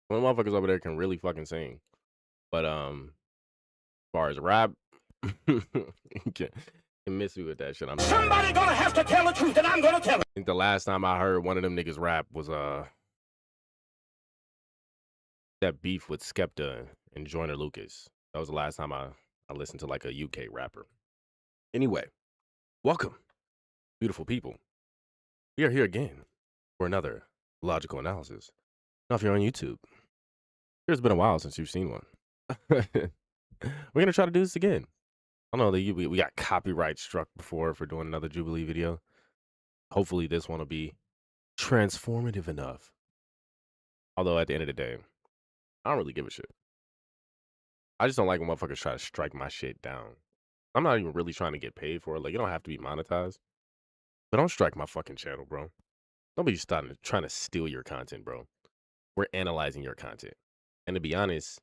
One motherfuckers over there can really fucking sing. But as far as rap, you can miss me with that shit. I'm sorry. Somebody gonna have to tell the truth, and I'm gonna tell it. I think the last time I heard one of them niggas rap was that beef with Skepta and Joyner Lucas. That was the last time I listened to like a UK rapper. Anyway, welcome, beautiful people. We are here again for another logical analysis. Now, if you're on YouTube, it's been a while since you've seen one. We're gonna try to do this again. I know that we got copyright struck before for doing another Jubilee video. Hopefully, this one will be transformative enough. Although at the end of the day, I don't really give a shit. I just don't like when motherfuckers try to strike my shit down. I'm not even really trying to get paid for it. Like, you don't have to be monetized. But don't strike my fucking channel, bro. Nobody's trying to steal your content, bro. We're analyzing your content. And to be honest,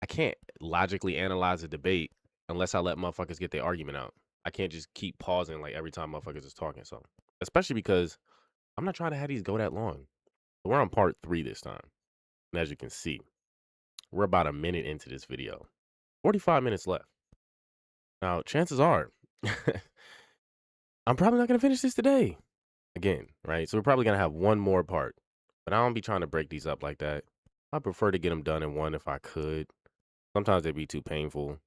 I can't logically analyze a debate unless I let motherfuckers get their argument out. I can't just keep pausing like every time motherfuckers is talking something. Especially because I'm not trying to have these go that long. We're on part 3 this time. And as you can see, we're about a minute into this video. 45 minutes left. Now, chances are, I'm probably not going to finish this today. Again, right? So we're probably going to have one more part. But I don't be trying to break these up like that. I prefer to get them done in one if I could. Sometimes they'd be too painful.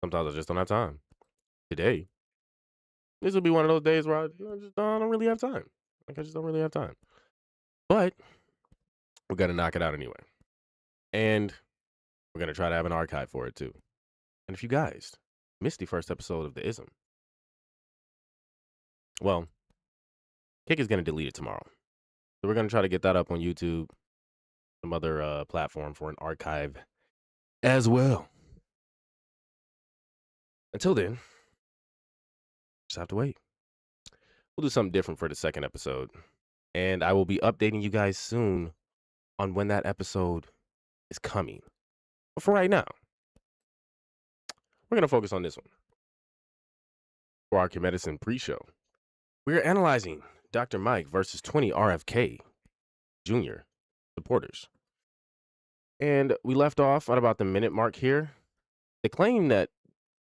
Sometimes I just don't have time. Today, this will be one of those days where I just don't really have time. Like, I just don't really have time. But we got to knock it out anyway. And we're going to try to have an archive for it too. And if you guys missed the first episode of The Ism, well, Kick is going to delete it tomorrow. So we're going to try to get that up on YouTube, some other platform for an archive as well. Until then, just have to wait. We'll do something different for the second episode. And I will be updating you guys soon on when that episode is coming. But for right now, we're going to focus on this one. For our Kemedicine Preshow, we are analyzing Dr. Mike versus 20 RFK Jr. supporters. And we left off at about the minute mark here. The claim that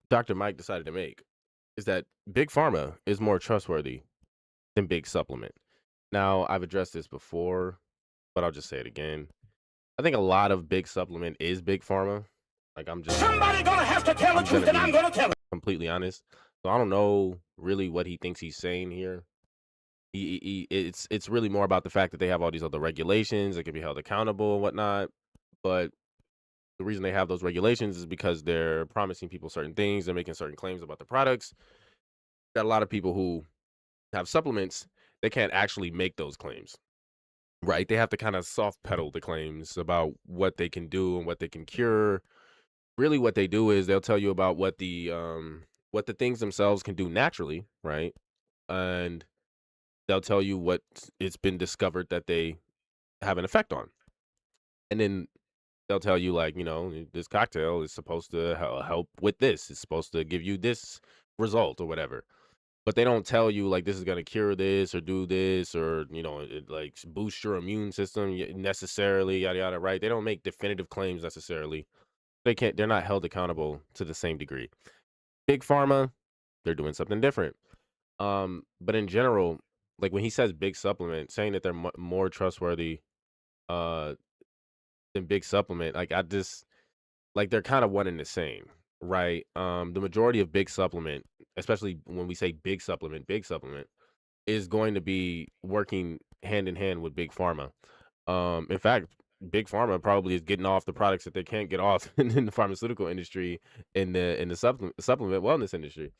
Dr. Mike decided to make is that Big Pharma is more trustworthy than Big Supplement. Now, I've addressed this before, but I'll just say it again. I think a lot of Big Supplement is Big Pharma. Like, Somebody gonna have to tell the truth, and I'm gonna tell it. Completely honest. So I don't know really what he thinks he's saying here. It's really more about the fact that they have all these other regulations that can be held accountable and whatnot. But the reason they have those regulations is because they're promising people certain things. They're making certain claims about the products. Got a lot of people who have supplements. They can't actually make those claims, right? They have to kind of soft pedal the claims about what they can do and what they can cure. Really, what they do is they'll tell you about what the things themselves can do naturally, right? And they'll tell you what it's been discovered that they have an effect on. And then they'll tell you, like, this cocktail is supposed to help with this. It's supposed to give you this result or whatever. But they don't tell you, like, this is going to cure this or do this or, like boost your immune system necessarily, yada, yada, right? They don't make definitive claims necessarily. They're not held accountable to the same degree. Big Pharma, they're doing something different. But in general, like when he says Big Supplement, saying that they're more trustworthy than Big Supplement, like they're kind of one and the same, right? The majority of Big Supplement, especially when we say Big Supplement, is going to be working hand in hand with Big Pharma. In fact, Big Pharma probably is getting off the products that they can't get off in the pharmaceutical industry, in the supplement wellness industry.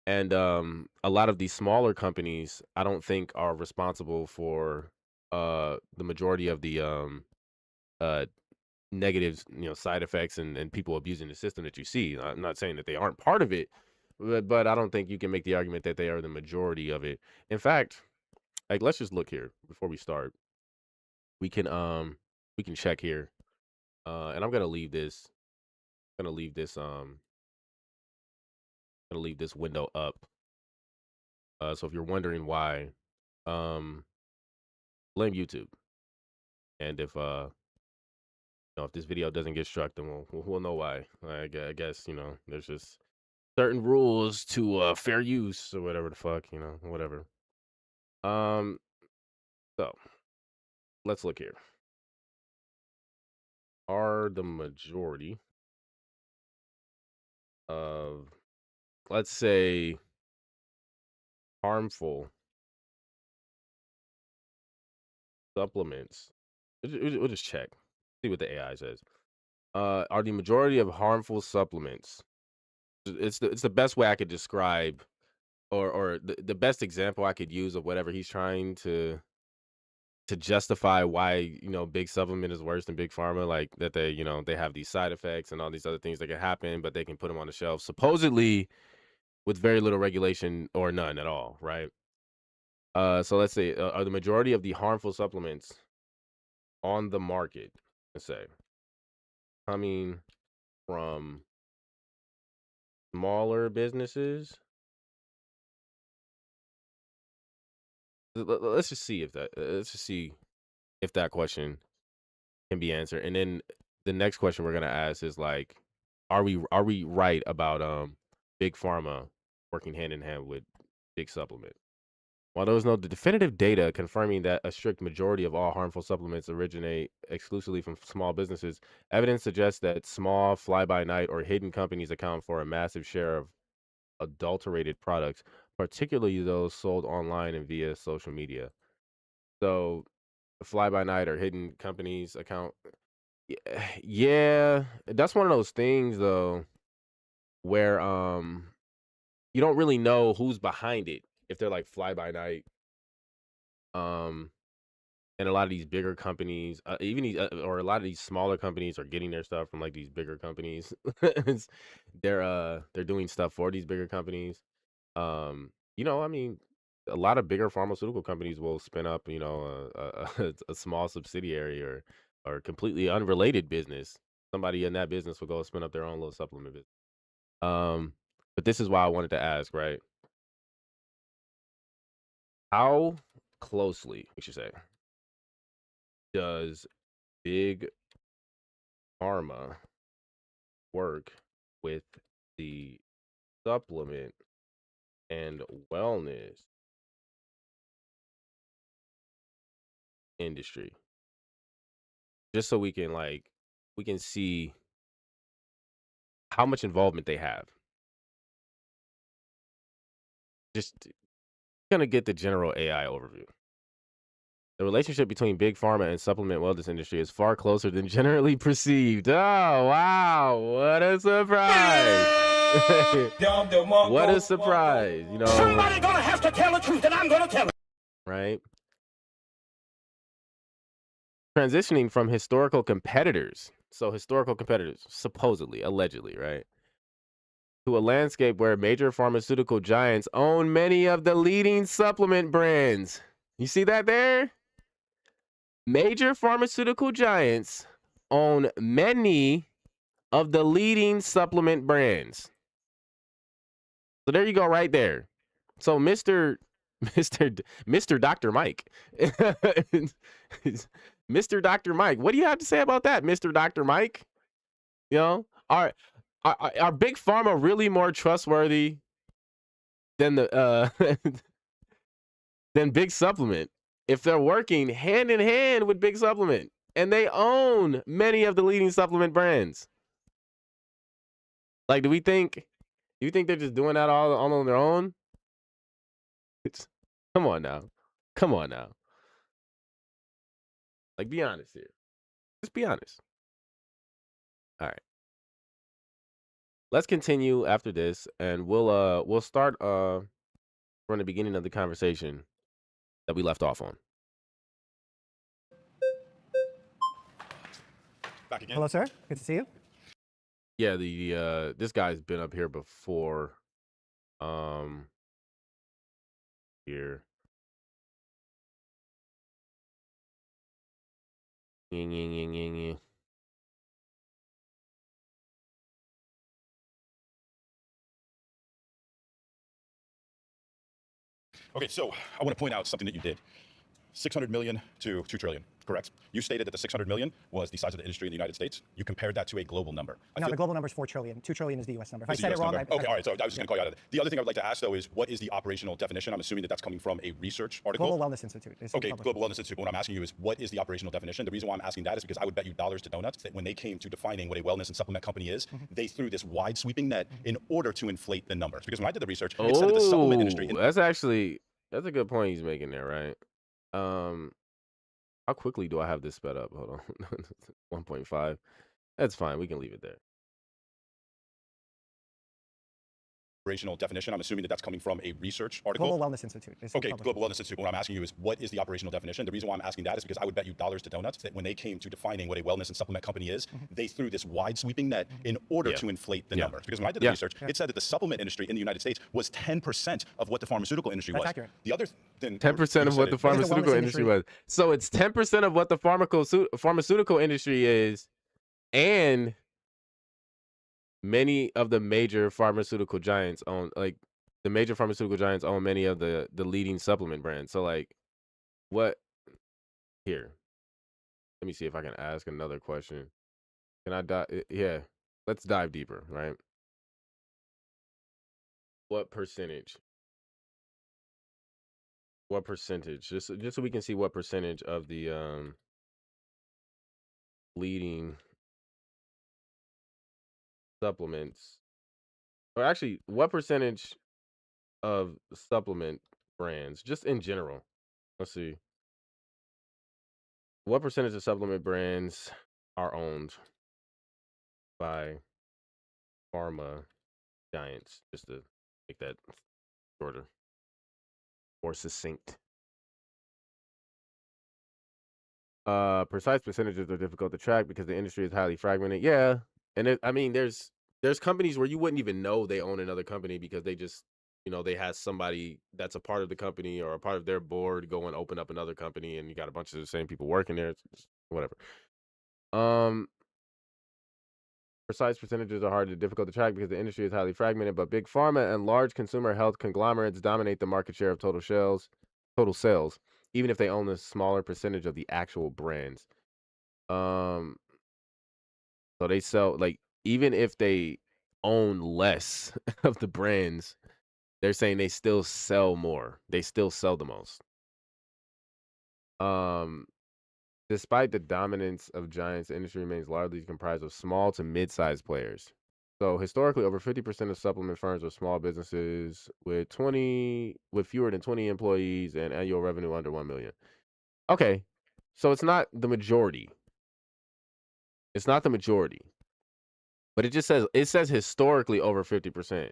And a lot of these smaller companies, I don't think are responsible for the majority of the uh, negatives, side effects and people abusing the system that you see. I'm not saying that they aren't part of it, but I don't think you can make the argument that they are the majority of it. In fact, like, let's just look here before we start. We can check here. And I'm gonna leave this window up. So if you're wondering why, blame YouTube. And if if this video doesn't get struck, then we'll know why. I guess there's just certain rules to fair use or whatever the fuck, whatever. Um, so let's look here. Are the majority of, let's say, harmful supplements? We'll just check, see what the AI says. Are the majority of harmful supplements? It's the best way I could describe, or the best example I could use of whatever he's trying to justify why big supplement is worse than big pharma, like that they have these side effects and all these other things that can happen, but they can put them on the shelf supposedly with very little regulation or none at all, right? So let's say, are the majority of the harmful supplements on the market, let's say, coming from smaller businesses? Let's just see if that question can be answered. And then the next question we're gonna ask is like, are we right about big pharma working hand in hand with big supplement? While there was no definitive data confirming that a strict majority of all harmful supplements originate exclusively from small businesses, evidence suggests that small fly-by-night or hidden companies account for a massive share of adulterated products, particularly those sold online and via social media. So fly by night or hidden companies account. Yeah, that's one of those things though where you don't really know who's behind it if they're like fly by night. Um and a lot of these bigger companies, even these or a lot of these smaller companies are getting their stuff from like these bigger companies. They're doing stuff for these bigger companies. I mean, a lot of bigger pharmaceutical companies will spin up, a small subsidiary or completely unrelated business. Somebody in that business will go spin up their own little supplement business. Um, but this is why I wanted to ask, right? How closely, we should say, does big pharma work with the supplement and wellness industry? Just so we can see how much involvement they have. Just gonna get the general AI overview. The relationship between big pharma and supplement wellness industry is far closer than generally perceived. Oh wow, what a surprise. What a surprise, Somebody gonna have to tell the truth, and I'm gonna tell it. right? Transitioning from historical competitors. So historical competitors, supposedly, allegedly, right? To a landscape where major pharmaceutical giants own many of the leading supplement brands. You see that there? Major pharmaceutical giants own many of the leading supplement brands. So there you go, right there. So Mr. Dr. Mike. Mr. Dr. Mike. What do you have to say about that, Mr. Dr. Mike? Are big pharma really more trustworthy than the than big supplement if they're working hand in hand with big supplement and they own many of the leading supplement brands? Like, do you think they're just doing that all on their own? It's, come on now. Come on now. Like, be honest here. Just be honest. All right. Let's continue after this, and we'll start from the beginning of the conversation that we left off on. Back again. Hello, sir. Good to see you. Yeah, the this guy's been up here before. Here. Ying, ying, ying, ying, ying. Okay, so I want to point out something that you did. 600 million to 2 trillion, correct? You stated that the 600 million was the size of the industry in the United States. You compared that to a global number. No, the global number is 4 trillion. 2 trillion is the U.S. number. If I Is the said it US wrong, number? Okay, all right. So I was just going to call you out of it. The other thing I would like to ask, though, is what is the operational definition? I'm assuming that that's coming from a research article. Global Wellness Institute. Okay, Global Wellness Institute. But what I'm asking you is, what is the operational definition? The reason why I'm asking that is because I would bet you dollars to donuts that when they came to defining what a wellness and supplement company is, they threw this wide sweeping net in order to inflate the numbers. Because when I did the research, it said that the supplement industry. That's a good point he's making there, right? How quickly do I have this sped up? Hold on. 1.5. That's fine. We can leave it there. Operational definition. I'm assuming that that's coming from a research article. Global Wellness Institute. Okay, Global Wellness Institute. What I'm asking you is, what is the operational definition? The reason why I'm asking that is because I would bet you dollars to donuts that when they came to defining what a wellness and supplement company is, they threw this wide sweeping net in order to inflate the numbers. Because when I did the research, it said that the supplement industry in the United States was 10% of what the pharmaceutical industry was. That's accurate. The other thing, 10% of what the pharmaceutical industry was. So it's 10% of what the pharmaceutical industry is, and many of the major pharmaceutical giants own, like, the major pharmaceutical giants own many of the leading supplement brands. So, like, what here? Let me see if I can ask another question. Can I dive? Yeah, let's dive deeper, right? What percentage? What percentage? Just so we can see what percentage of the leading supplements, or actually, what percentage of supplement brands, just in general? Let's see. What percentage of supplement brands are owned by pharma giants? Just to make that shorter, more succinct. Precise percentages are difficult to track because the industry is highly fragmented. Yeah, and I mean, there's companies where you wouldn't even know they own another company because they just, they had somebody that's a part of the company or a part of their board go and open up another company, and you got a bunch of the same people working there. It's just whatever. Precise percentages are difficult to track because the industry is highly fragmented, but big pharma and large consumer health conglomerates dominate the market share of total sales, even if they own a smaller percentage of the actual brands. So they sell, like, even if they own less of the brands, they're saying they still sell more. They still sell the most. Despite the dominance of giants, the industry remains largely comprised of small to mid-sized players. So historically, over 50% of supplement firms are small businesses with fewer than 20 employees and annual revenue under 1 million. Okay, so it's not the majority. It's not the majority, but it says historically over 50%.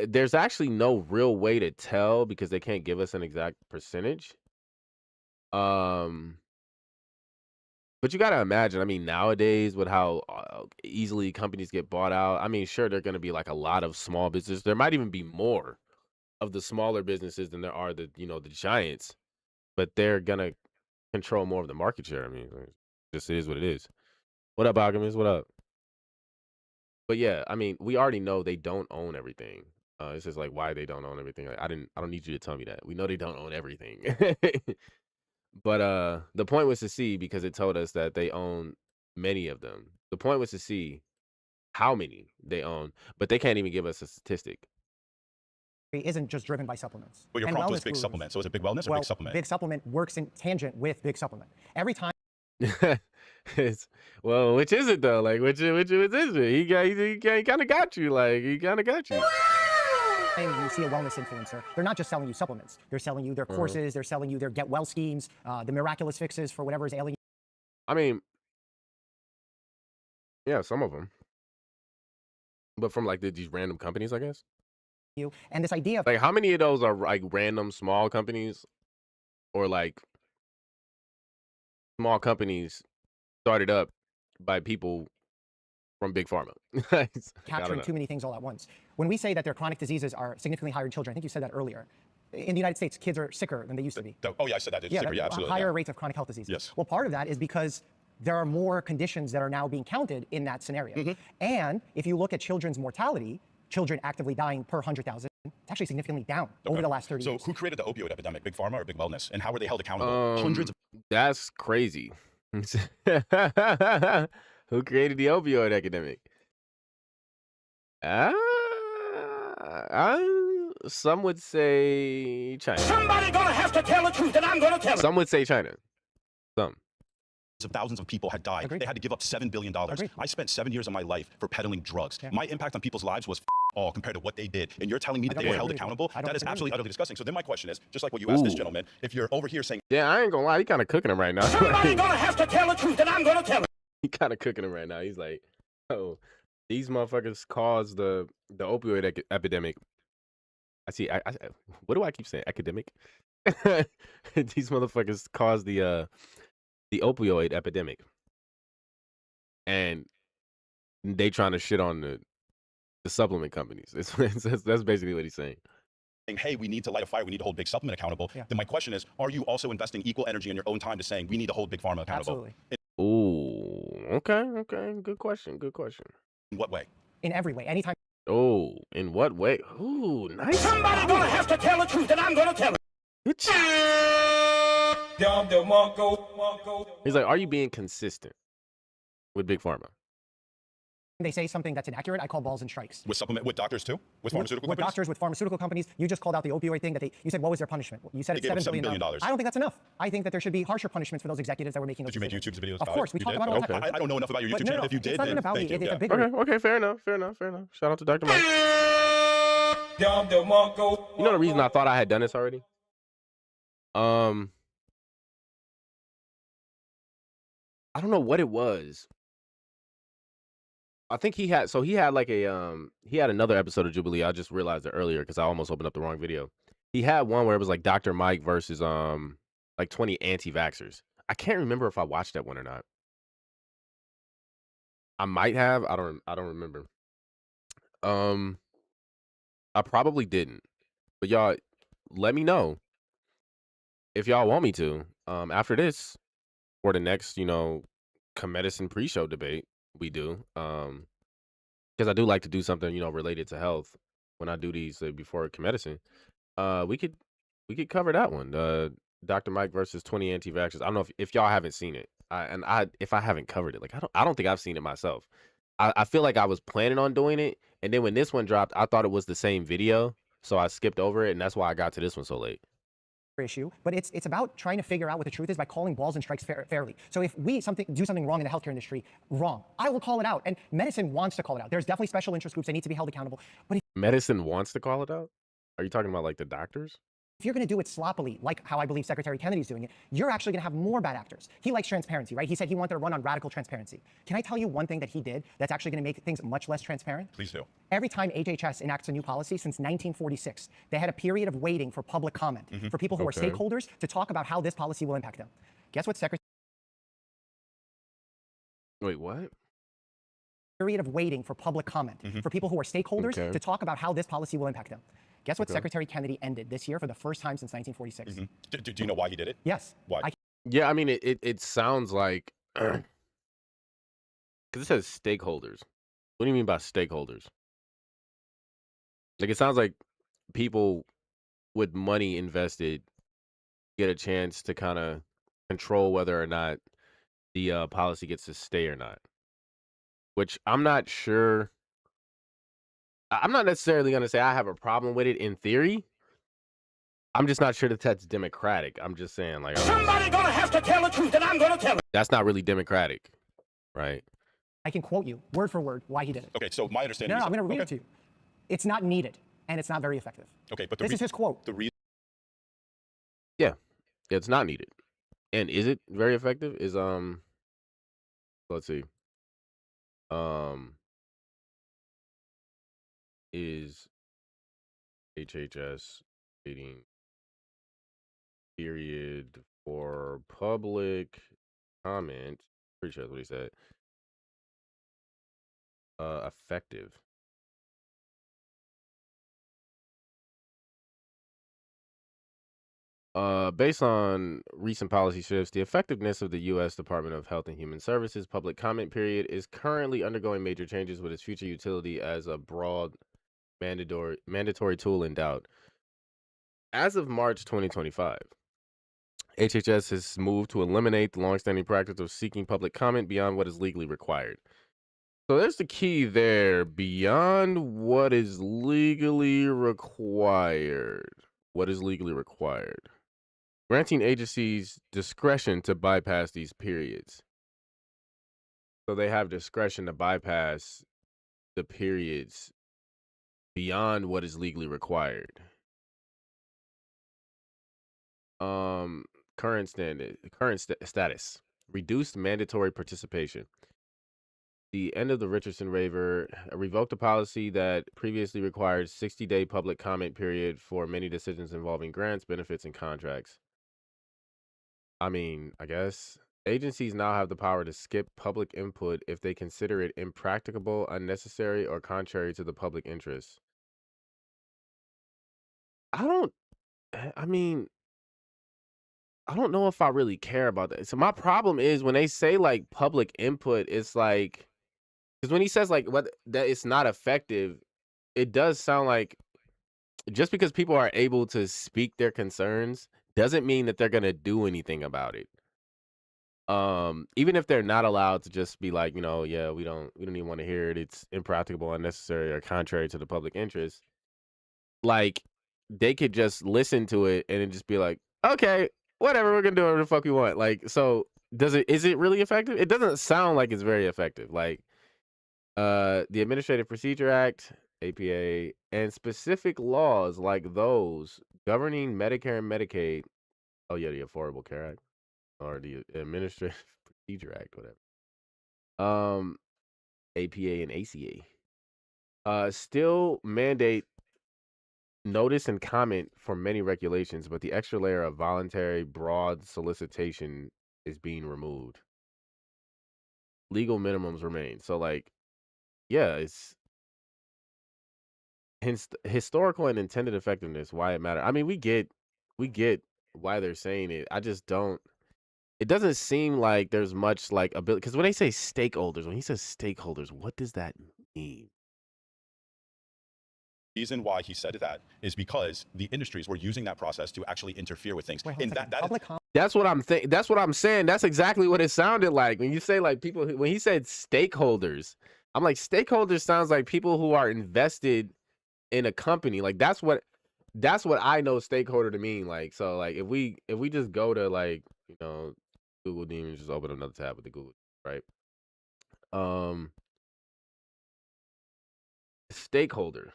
There's actually no real way to tell because they can't give us an exact percentage. But you got to imagine, I mean, nowadays with how easily companies get bought out, I mean, sure, there are going to be like a lot of small businesses. There might even be more of the smaller businesses than there are the giants, but they're going to control more of the market share. I mean, it just is what it is. What up, Alchemist? What up? But yeah, I mean, we already know they don't own everything. It's just like why they don't own everything. Like, I don't need you to tell me that. We know they don't own everything. But the point was to see, because it told us that they own many of them. The point was to see how many they own, but they can't even give us a statistic. Isn't just driven by supplements. Well, your prompt was big supplement. So is it big wellness or big supplement? Big supplement works in tangent with big supplement. Every time. Well, which is it though? Like, which is it? He kind of got you. Like, he kind of got you. You see a wellness influencer, they're not just selling you supplements. They're selling you their courses. They're selling you their get well schemes, the miraculous fixes for whatever is ailing. I mean, yeah, some of them, but from like these random companies, I guess. And this idea of like, how many of those are like random small companies, or like small companies started up by people from big pharma? Capturing too many things all at once. When we say that their chronic diseases are significantly higher in children, I think you said that earlier. In the United States, kids are sicker than they used to be. Oh yeah, I said that. Sicker, yeah, absolutely. Higher rates of chronic health diseases. Yes. Well, part of that is because there are more conditions that are now being counted in that scenario. And if you look at children's mortality, children actively dying per 100,000. It's actually significantly down over the last 30 So years. who created the opioid epidemic? Big Pharma or Big Wellness? And how were they held accountable? Hundreds of That's crazy. Who created the opioid epidemic? Some would say China. Somebody gonna have to tell the truth, and I'm gonna tell it. Some would say China. Some. thousands of people had died. Agreed. They had to give up $7 billion. Agreed. I spent 7 years of my life for peddling drugs. Yeah. My impact on people's lives was all compared to what they did. And you're telling me that I they don't were held agree with you. accountable? I don't That is agree with absolutely you. utterly disgusting. So then my question is, just like what you asked this Ooh. gentleman, if you're over here saying Yeah, I ain't gonna lie. He kind of cooking him right now. Somebody gonna have to tell the truth, and I'm gonna tell it. He kind of cooking him right now. He's like, oh, these motherfuckers caused the opioid epidemic. I see. I what do I keep saying? Academic. These motherfuckers caused the opioid epidemic, and they trying to shit on the supplement companies. That's basically what he's saying. hey, we need to light a fire, we need to hold Big Supplement accountable, Yeah. then my question is, are you also investing equal energy in your own time to saying we need to hold Big Pharma accountable? Absolutely. Ooh, okay. Good question. In what way? In every way. Anytime Oh, in what way? Ooh, nice. Somebody gonna have to tell the truth, and I'm gonna tell it. Good ch- He's like, are you being consistent with Big Pharma? they say something that's inaccurate, I call balls and strikes. With doctors too? With pharmaceutical With companies? doctors, with pharmaceutical companies, you just called out the opioid thing you said, what was their punishment? You said They it's gave them $7 billion. $7 billion. I don't think that's enough. I think that there should be harsher punishments for those executives that were making those Did you make decisions. YouTube videos Of about course, it? we You talk did? about it all the Okay. time. I don't know enough about your But YouTube no, channel. no, If you it's did, not then even about thank me. you. It's Yeah. a bigger Okay, fair enough. Shout out to Dr. Mike. You know the reason I thought I had done this already? I don't know what it was. I think he had like he had another episode of Jubilee. I just realized it earlier because I almost opened up the wrong video. He had one where it was like Dr. Mike versus like 20 anti-vaxxers. I can't remember if I watched that one or not. I might have. I don't remember. I probably didn't. But y'all let me know if y'all want me to. After this, for the next, Kemedicine Preshow debate we do. Because I do like to do something, related to health when I do these before Kemedicine. We could cover that one. Dr. Mike versus 20 anti-vaxxers. I don't know if y'all haven't seen it. If I haven't covered it, like I don't think I've seen it myself. I feel like I was planning on doing it, and then when this one dropped, I thought it was the same video, so I skipped over it, and that's why I got to this one so late. issue, but it's about trying to figure out what the truth is by calling balls and strikes fairly. So if we do something wrong in the healthcare industry, I will call it out. And medicine wants to call it out. There's definitely special interest groups that need to be held accountable. But Medicine wants to call it out? Are you talking about like the doctors? if you're going to do it sloppily, like how I believe Secretary Kennedy's doing it, you're actually going to have more bad actors. He likes transparency, right? He said he wanted to run on radical transparency. Can I tell you one thing that he did that's actually going to make things much less transparent? Please do. Every time HHS enacts a new policy since 1946, they had a period of waiting for public comment for people who are stakeholders to talk about how this policy will impact them. Guess what Secretary? Wait, what? Period of waiting for public comment for people who are stakeholders Okay. to talk about how this policy will impact them. Guess what Secretary Kennedy ended this year for the first time since 1946? Do you know why he did it? Yes. Why? Yeah, I mean, it sounds like because it says stakeholders. What do you mean by stakeholders? Like it sounds like people with money invested get a chance to kind of control whether or not the policy gets to stay or not. Which I'm not sure. I'm not necessarily going to say I have a problem with it in theory. I'm just not sure that that's democratic. I'm just saying, like, Somebody gonna have to tell the truth, and I'm gonna tell it. that's not really democratic, right? I can quote you word for word why he did it. Okay, so my understanding No, is I'm going to read okay. it to you. It's not needed, and it's not very effective. Okay, but This is his quote. the reason Yeah, it's not needed. And is it very effective? Is let's see, is HHS waiting period for public comment? Pretty sure that's what he said. Effective. Based on recent policy shifts, the effectiveness of the U.S. Department of Health and Human Services public comment period is currently undergoing major changes with its future utility as a broad mandatory tool in doubt. As of March 2025, HHS has moved to eliminate the longstanding practice of seeking public comment beyond what is legally required. So there's the key there, beyond what is legally required. What is legally required? Granting agencies discretion to bypass these periods. So they have discretion to bypass the periods beyond what is legally required. Status. Reduced mandatory participation. The end of the Richardson waiver revoked a policy that previously required 60-day public comment period for many decisions involving grants, benefits, and contracts. I mean, I guess agencies now have the power to skip public input if they consider it impracticable, unnecessary, or contrary to the public interest. I don't, I mean, I don't know if I really care about that. So my problem is when they say like public input, it's like, because when he says like what that it's not effective, it does sound like just because people are able to speak their concerns doesn't mean that they're gonna do anything about it. Even if they're not allowed to just be like, yeah, we don't even want to hear it. It's impractical, unnecessary, or contrary to the public interest. Like they could just listen to it and then just be like, okay, whatever, we're gonna do whatever the fuck we want. Like, so is it really effective? It doesn't sound like it's very effective. Like, the Administrative Procedure Act, APA, and specific laws like those governing Medicare and Medicaid. Oh yeah, the Affordable Care Act or the Administrative Procedure Act, whatever. APA and ACA. Still mandate notice and comment for many regulations, but the extra layer of voluntary broad solicitation is being removed. Legal minimums remain. So like, yeah, it's historical and intended effectiveness, why it matter. I mean, we get why they're saying it. I just don't. It doesn't seem like there's much like ability because when they say stakeholders, when he says stakeholders, what does that mean? Reason why he said that is because the industries were using that process to actually interfere with things. Wait, hold on And a second. that Public comment. That's what I'm That's what I'm saying. That's exactly what it sounded like when you say like people. When he said stakeholders, I'm like stakeholders sounds like people who are invested in a company. Like that's what I know stakeholder to mean. Like so, like if we just go to like Google Demons, just open another tab with the Google, right? Stakeholder,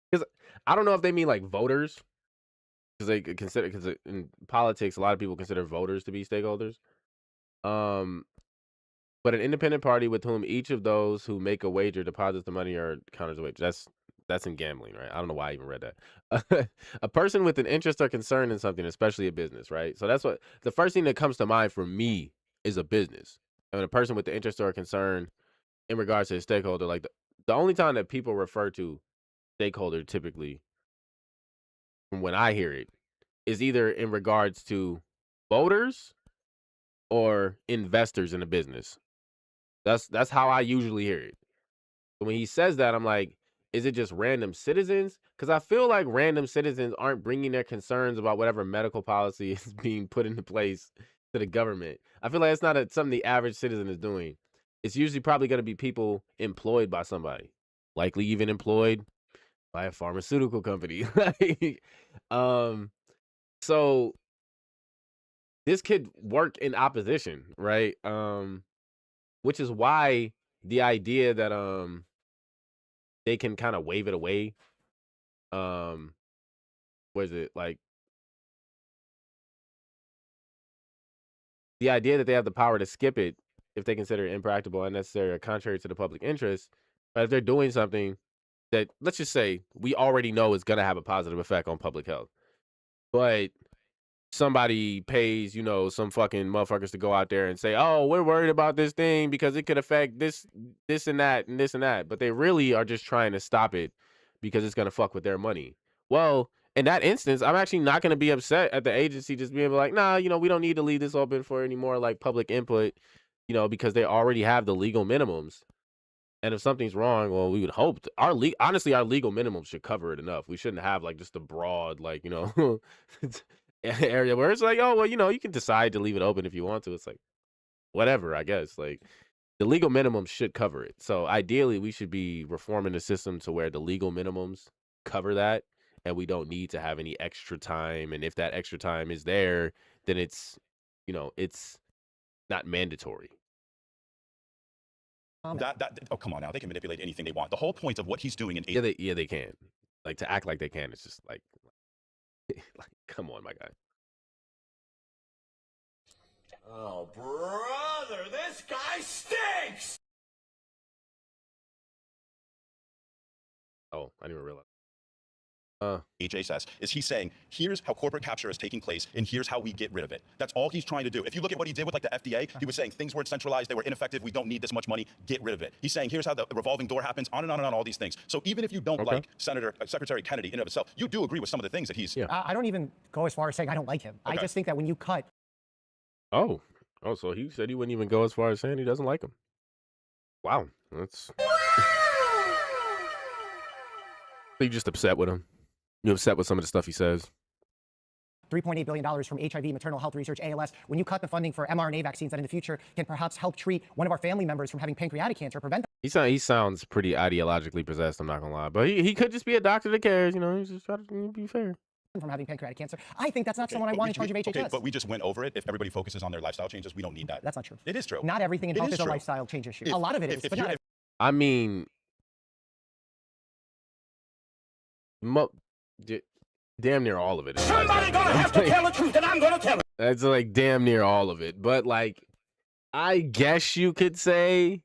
because I don't know if they mean like voters, because they could consider because in politics a lot of people consider voters to be stakeholders. Um, but an independent party with whom each of those who make a wager deposits the money or counters the wager. That's in gambling, right? I don't know why I even read that. A person with an interest or concern in something, especially a business, right? So that's what the first thing that comes to mind for me is a business. And a person with the interest or concern in regards to a stakeholder, like the only time that people refer to stakeholder typically, from when I hear it, is either in regards to voters or investors in a business. That's how I usually hear it. But when he says that, I'm like, is it just random citizens? Because I feel like random citizens aren't bringing their concerns about whatever medical policy is being put into place to the government. I feel like it's not something the average citizen is doing. It's usually probably going to be people employed by somebody, likely even employed by a pharmaceutical company. Like, so this could work in opposition, right? Which is why the idea that they can kind of wave it away. What is it like? The idea that they have the power to skip it if they consider it impractical, unnecessary, or contrary to the public interest. But if they're doing something that, let's just say, we already know is going to have a positive effect on public health, but somebody pays, some fucking motherfuckers to go out there and say, "Oh, we're worried about this thing because it could affect this and that, and this and that," but they really are just trying to stop it because it's gonna fuck with their money. Well, in that instance, I'm actually not gonna be upset at the agency just being like, "Nah, we don't need to leave this open for any more like public input," because they already have the legal minimums. And if something's wrong, well, we would hope honestly, our legal minimum should cover it enough. We shouldn't have like just a broad, like, area where it's like, oh, well, you can decide to leave it open if you want to. It's like, whatever, I guess. Like, the legal minimum should cover it. So ideally, we should be reforming the system to where the legal minimums cover that, and we don't need to have any extra time. And if that extra time is there, then it's not mandatory. Oh, come on now. They can manipulate anything they want. The whole point of what he's doing in Yeah, they can. Like, to act like they can, it's just like, like, come on, my guy. Oh, brother, this guy stinks! Oh, I didn't even realize. AJ says, is he's saying, here's how corporate capture is taking place, and here's how we get rid of it. That's all he's trying to do. If you look at what he did with like the FDA, he was saying things weren't centralized, they were ineffective, we don't need this much money, get rid of it. He's saying, here's how the revolving door happens, on and on and on, all these things. So even if you don't like Secretary Kennedy in and of itself, you do agree with some of the things that he's... Yeah. I don't even go as far as saying I don't like him. I just think that when you cut... Oh, so he said he wouldn't even go as far as saying he doesn't like him. Wow, that's... So you just upset with him? You upset with some of the stuff he says? $3.8 billion from HIV, maternal health research, ALS. When you cut the funding for mRNA vaccines that in the future can perhaps help treat one of our family members from having pancreatic cancer, prevent He sounds pretty ideologically possessed, I'm not gonna lie. But he could just be a doctor that cares, he's just trying to be fair. from having pancreatic cancer. I think that's not someone I want in charge of HHS. Okay, but we just went over it. If everybody focuses on their lifestyle changes, we don't need that. That's not true. It is true. Not everything in health is a true. lifestyle change issue. A lot of it is, but not I mean, damn near all of it. Somebody gonna have to tell the truth, and I'm gonna tell it. That's like damn near all of it. But like, I guess you could say,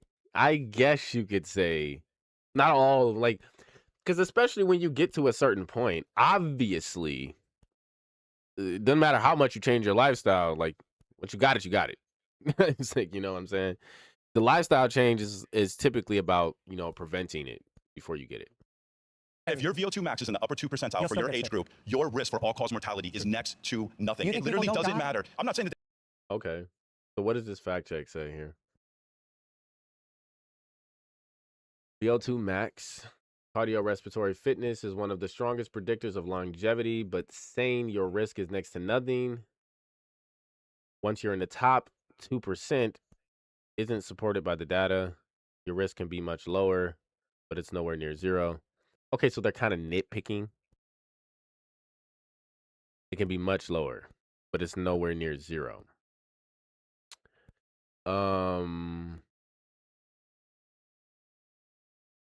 not all, like, because especially when you get to a certain point, obviously, it doesn't matter how much you change your lifestyle. Like, once you got it, you got it. It's like, you know what I'm saying? The lifestyle change is typically about, preventing it before you get it. If your VO2 max is in the upper 2 percentile for your age group, your risk for all-cause mortality is next to nothing. It literally doesn't matter. I'm not saying that. Okay. So what does this fact check say here? VO2 max, cardiorespiratory fitness is one of the strongest predictors of longevity, but saying your risk is next to nothing once you're in the top 2% isn't supported by the data. Your risk can be much lower, but it's nowhere near zero. Okay, so they're kind of nitpicking. It can be much lower, but it's nowhere near zero. You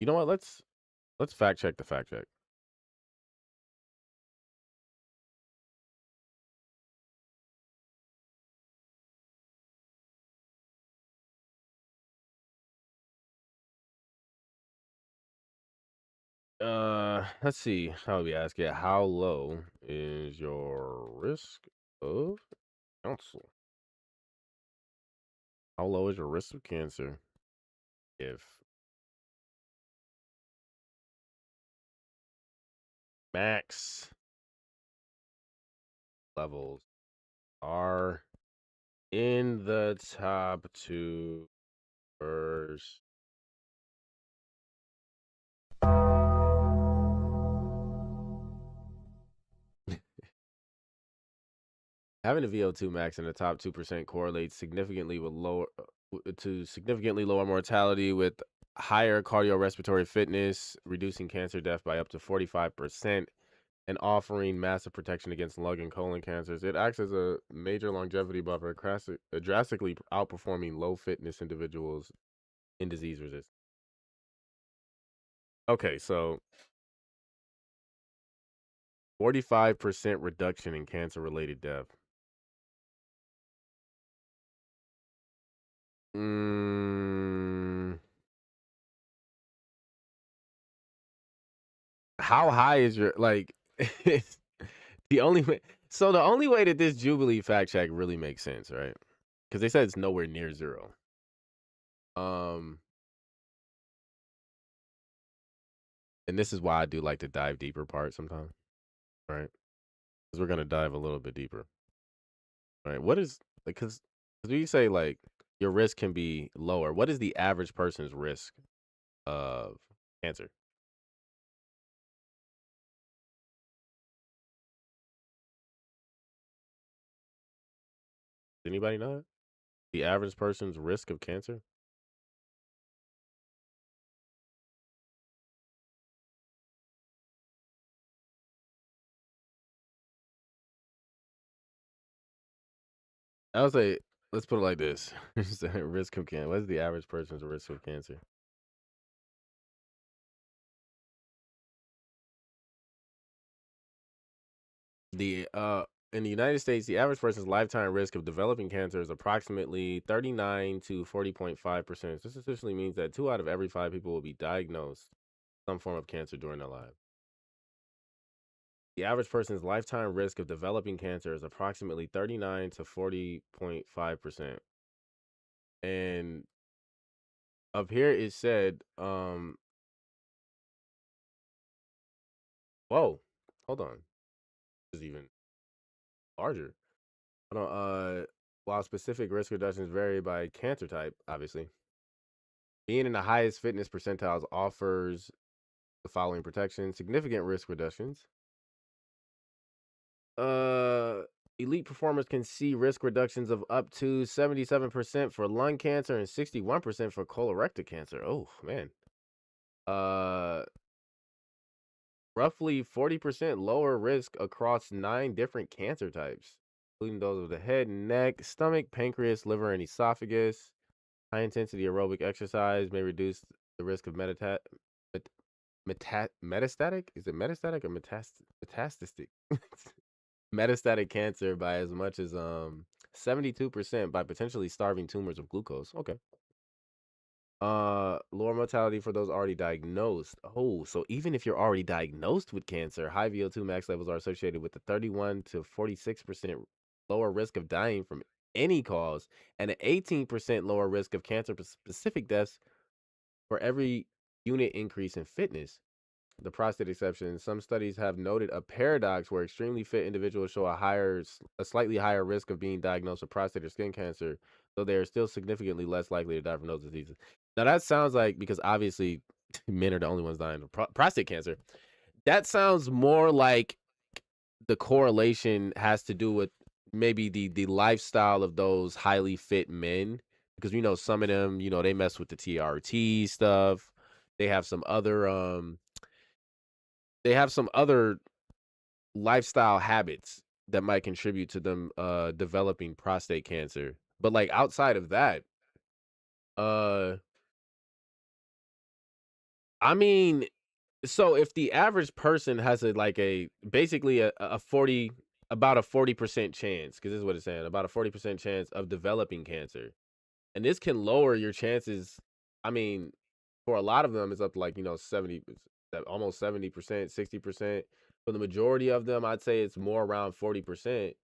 know what? Let's fact check the fact check. Let's see. How do we ask it? How low is your risk of cancer? How low is your risk of cancer if max levels are in the top 2%? Having a VO2 max in the top 2% correlates significantly with significantly lower mortality with higher cardiorespiratory fitness, reducing cancer death by up to 45%, and offering massive protection against lung and colon cancers. It acts as a major longevity buffer, drastically outperforming low fitness individuals in disease resistance. Okay, so 45% reduction in cancer-related death. How high is your, like, the only way that this Jubilee fact check really makes sense, right? Because they said it's nowhere near zero. And this is why I do like to dive deeper part sometimes, right? Because we're gonna dive a little bit deeper. All right, what is, like, because you say like your risk can be lower. What is the average person's risk of cancer? Does anybody know it? The average person's risk of cancer? I would say, let's put it like this. Risk of cancer. What is the average person's risk of cancer? The in the United States, the average person's lifetime risk of developing cancer is approximately 39 to 40.5%. This essentially means that 2 out of every 5 people will be diagnosed with some form of cancer during their life. The average person's lifetime risk of developing cancer is approximately 39 to 40.5%. And up here it said, whoa, hold on. This is even larger. Hold on, while specific risk reductions vary by cancer type, obviously, being in the highest fitness percentiles offers the following protection: significant risk reductions. Uh, elite performers can see risk reductions of up to 77% for lung cancer and 61% for colorectal cancer. Oh man. Uh, roughly 40% lower risk across 9 different cancer types, including those of the head, neck, stomach, pancreas, liver, and esophagus. High intensity aerobic exercise may reduce the risk of metastatic? Is it metastatic or metastatic? Metastatic cancer by as much as 72% by potentially starving tumors of glucose. Okay. Lower mortality for those already diagnosed. Oh, so even if you're already diagnosed with cancer, high VO2 max levels are associated with a 31 to 46% lower risk of dying from any cause and an 18% lower risk of cancer specific deaths for every unit increase in fitness. The prostate exception. Some studies have noted a paradox where extremely fit individuals show a slightly higher risk of being diagnosed with prostate or skin cancer, though they are still significantly less likely to die from those diseases. Now that sounds like, because obviously men are the only ones dying of prostate cancer. That sounds more like the correlation has to do with maybe the lifestyle of those highly fit men, because we know some of them, they mess with the TRT stuff. They have some other lifestyle habits that might contribute to them developing prostate cancer. But like outside of that, uh I mean, so if the average person has basically a 40 about a 40% chance, because this is what it's saying, about a 40% chance of developing cancer. And this can lower your chances. I mean, for a lot of them, it's up to 70, almost 70%, 60%. For the majority of them, I'd say it's more around 40%.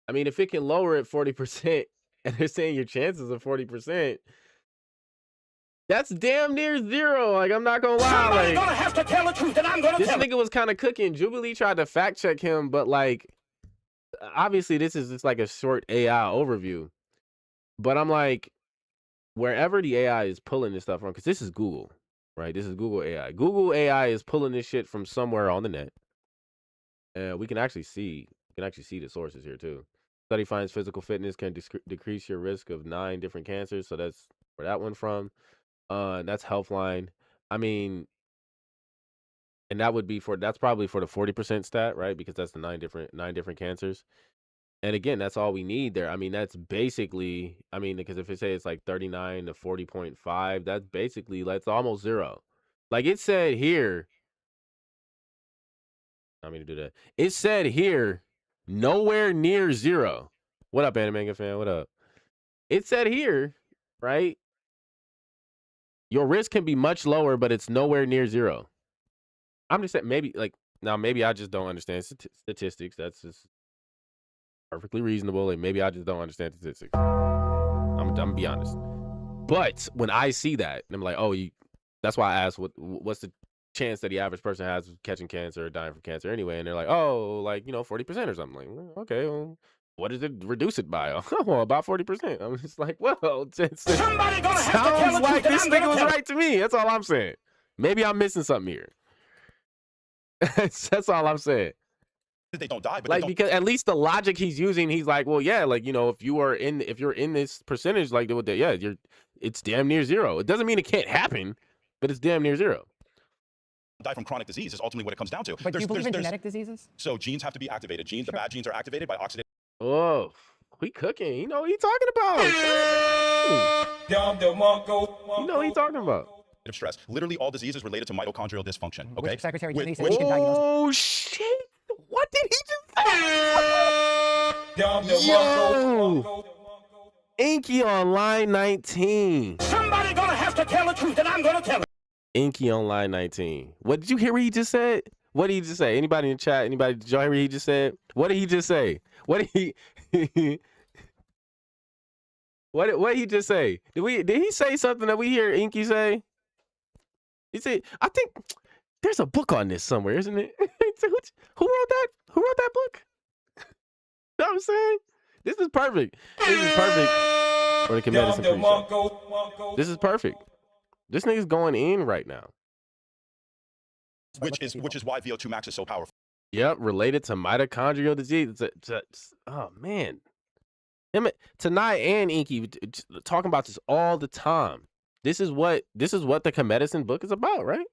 I mean, if it can lower it 40%, and they're saying your chances of 40%, that's damn near zero. Like, I'm not gonna lie. Somebody's gonna have to tell the truth, and I'm gonna This tell it. nigga was kind of cooking. Jubilee tried to fact check him, but obviously this is just like a short AI overview. But I'm like, wherever the AI is pulling this stuff from, because this is Google, right? This is Google AI. Google AI is pulling this shit from somewhere on the net. And we can actually see the sources here too. Study finds physical fitness can decrease your risk of 9 different cancers. So that's where that one from. That's Healthline. I mean, and that's probably for the 40% stat, right? Because that's the 9 different cancers. And again, that's all we need there. I mean, that's basically, because if it say it's like 39 to 40.5, that's almost zero. Like it said here, I mean to do that. It said here, nowhere near zero. What up, Anime fan? What up? It said here, right? Your risk can be much lower, but it's nowhere near zero. I'm just saying, maybe I just don't understand statistics. That's just perfectly reasonable, and maybe I just don't understand statistics. I'm gonna be honest. But when I see that, I'm like, oh, that's why I asked what's the chance that the average person has of catching cancer or dying from cancer anyway, and they're like, oh, 40% or something. Like, okay, well, what does it reduce it by? Oh, well, about 40%. I'm just like, well, Somebody gonna have to tell sounds the like truth, and this I'm nigga gonna was tell it. right to me. That's all I'm saying. Maybe I'm missing something here. That's all I'm saying. They don't die, but like because at least the logic he's using, he's like, well, yeah, like if you're in this percentage, like yeah, it's damn near zero. It doesn't mean it can't happen, but it's damn near zero. Die from chronic disease is ultimately what it comes down to. But do you believe in genetic diseases? So genes have to be activated. The bad genes are activated by oxidative. Oh, we cooking. You know what he talking about. You know what he talking about. Stress. Literally all disease is related to mitochondrial dysfunction. Okay. Which Secretary Denny said he can diagnose. Oh shit! What did he just say? Yo! Inky on line 19. Somebody gonna have to tell the truth, and I'm gonna tell it. Inky on line 19. What did you hear what he just said? What did he just say? Anybody in the chat? Anybody? Did y'all hear what he just said? What did he just say? What did he? What did he just say? Did he say something that we hear Inky say? He said, I think there's a book on this somewhere, isn't it? Who wrote that? Who wrote that book? You know what I'm saying? This is perfect. This is perfect for the Kemedicine Preshow. This is perfect. This nigga's going in right now. Which is why VO2 max is so powerful. Yep, related to mitochondrial disease. Oh man, tonight and Inky talking about this all the time. This is what the Kemedicine book is about, right?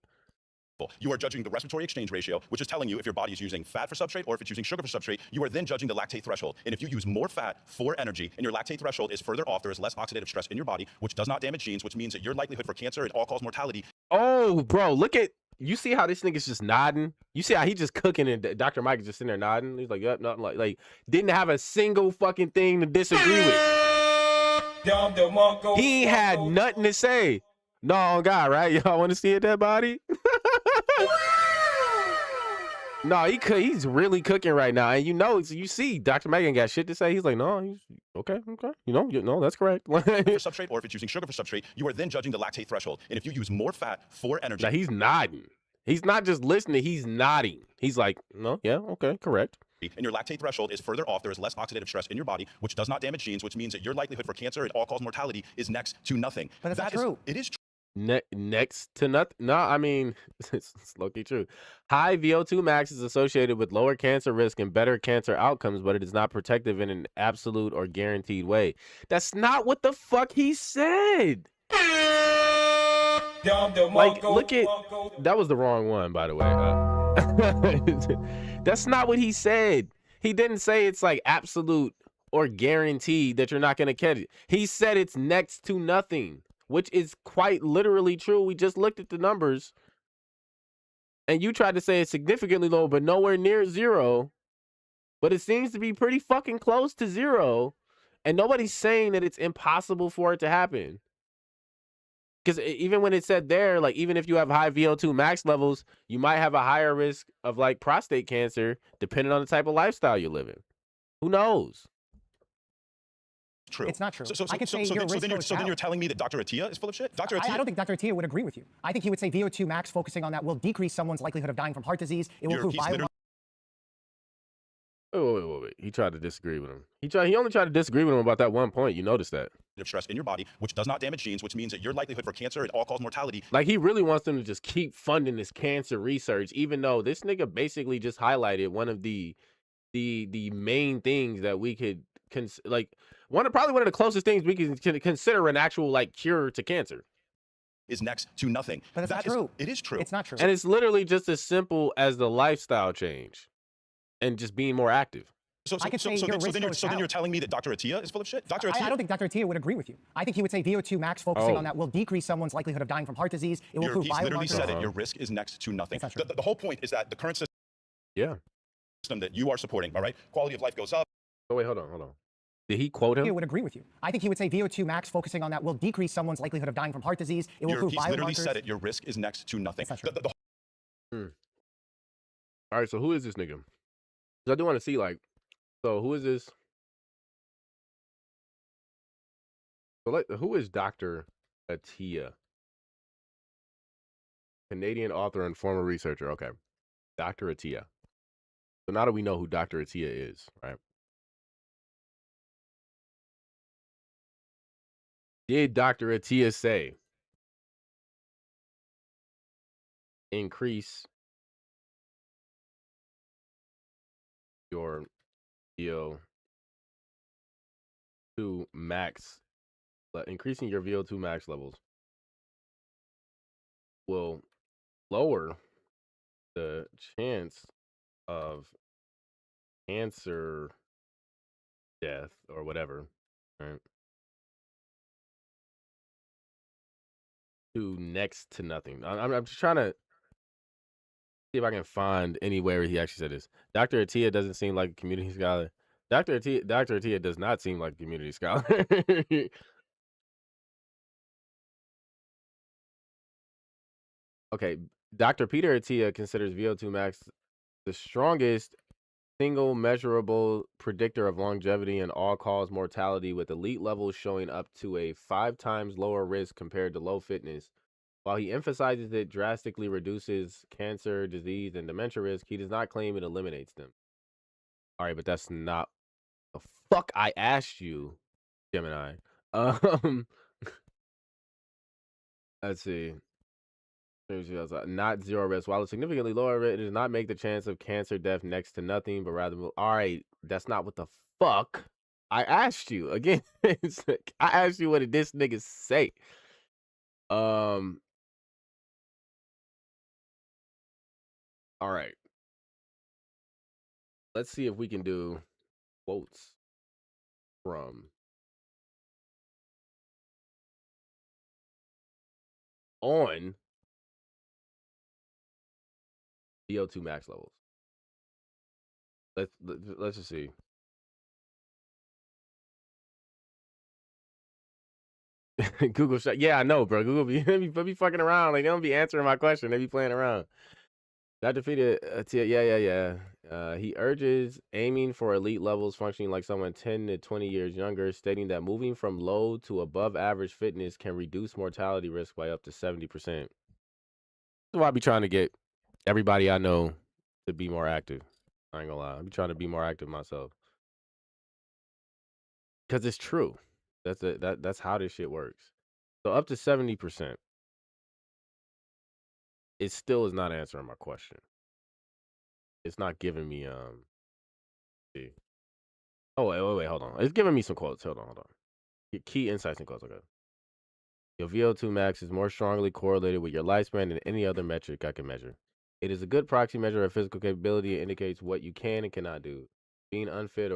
You are judging the respiratory exchange ratio, which is telling you if your body is using fat for substrate or if it's using sugar for substrate. You are then judging the lactate threshold. And if you use more fat for energy and your lactate threshold is further off, there is less oxidative stress in your body, which does not damage genes, which means that your likelihood for cancer and all-cause mortality. Oh, bro, look at, you see how this nigga's just nodding? You see how he just cooking and Dr. Mike is just sitting there nodding? He's like, yep, nothing, like didn't have a single fucking thing to disagree with. He ain't had nothing to say. No, God, right? Y'all want to see a dead body? No, he's really cooking right now. And you see Dr. Mike ain't got shit to say. He's like, no, he's okay. No, that's correct. For substrate or if it's using sugar for substrate, you are then judging the lactate threshold. And if you use more fat for energy. Now he's nodding. He's not just listening, he's nodding. He's like, no, yeah, okay, correct. And your lactate threshold is further off, there is less oxidative stress in your body, which does not damage genes, which means that your likelihood for cancer and all-cause mortality is next to nothing. But that's not true. It is true. Next to nothing. No, I mean, it's low-key true. High VO2 max is associated with lower cancer risk and better cancer outcomes, but it is not protective in an absolute or guaranteed way. That's not what the fuck he said. Like, look at, that was the wrong one, by the way. That's not what he said. He didn't say it's like absolute or guaranteed that you're not going to catch it. He said it's next to nothing, which is quite literally true. We just looked at the numbers and you tried to say it's significantly low, but nowhere near zero. But it seems to be pretty fucking close to zero. And nobody's saying that it's impossible for it to happen. Because even when it said there, like, even if you have high VO2 max levels, you might have a higher risk of like prostate cancer, depending on the type of lifestyle you're living. Who knows? True. It's not true. So then you're telling me that Dr. Attia is full of shit? Dr. Attia? I don't think Dr. Attia would agree with you. I think he would say VO2 max, focusing on that, will decrease someone's likelihood of dying from heart disease. It will improve biomarkers. Wait. He tried to disagree with him. He only tried to disagree with him about that one point. You noticed that. Stress in your body, which does not damage genes, which means that your likelihood for cancer and all-cause mortality. Like, he really wants them to just keep funding this cancer research, even though this nigga basically just highlighted one of the main things that we could probably one of the closest things we can consider an actual like cure to cancer. Is next to nothing. But that's not true. It is true. It's not true. And it's literally just as simple as the lifestyle change and just being more active. So then you're telling me that Dr. Attia is full of shit? Dr. Attia? I don't think Dr. Attia would agree with you. I think he would say VO2 max, focusing on that, will decrease someone's likelihood of dying from heart disease. It will improve biomarkers. He's literally said it. Your risk is next to nothing. The whole point is that the current system that you are supporting, all right, quality of life goes up. Oh, wait, hold on. Did he quote him? He would agree with you. I think he would say VO2 max, focusing on that, will decrease someone's likelihood of dying from heart disease. It will improve biomarkers. He's literally said it. Your risk is next to nothing. All right, so who is this nigga? 'Cause I do want to see, like, so who is this? So who is Dr. Attia? Canadian author and former researcher. Okay. Dr. Attia. So now that we know who Dr. Attia is, right? Did Dr. Attia say increase your VO2 max, increasing your VO2 max levels will lower the chance of cancer death or whatever, right? To next to nothing. I'm just trying to see if I can find anywhere he actually said this. Dr. Atia doesn't seem like a community scholar. Dr. Atia does not seem like a community scholar. Okay, Dr. Peter Atia considers VO2 max the strongest single measurable predictor of longevity and all-cause mortality, with elite levels showing up to a 5 times lower risk compared to low fitness. While he emphasizes it drastically reduces cancer, disease, and dementia risk, he does not claim it eliminates them. All right, but that's not the fuck I asked you, Gemini. Um, let's see. Not zero risk. While it's significantly lower risk, it does not make the chance of cancer death next to nothing, but rather, all right, that's not what the fuck I asked you. Again, it's like, I asked you what did this nigga say. Um, all right. Let's see if we can do quotes from on VO2 max levels. Let's just see. Google shot. Yeah, I know, bro. Google be fucking around. Like they don't be answering my question. They be playing around. That defeated yeah. He urges aiming for elite levels, functioning like someone 10 to 20 years younger, stating that moving from low to above average fitness can reduce mortality risk by up to 70%. That's why I be trying to get everybody I know to be more active. I ain't gonna lie. I be trying to be more active myself. Because it's true. That's how this shit works. So up to 70%. It still is not answering my question. It's not giving me see. Oh wait, hold on. It's giving me some quotes. Hold on. Key insights and quotes. Okay. Your VO2 max is more strongly correlated with your lifespan than any other metric I can measure. It is a good proxy measure of physical capability. It indicates what you can and cannot do. Being unfit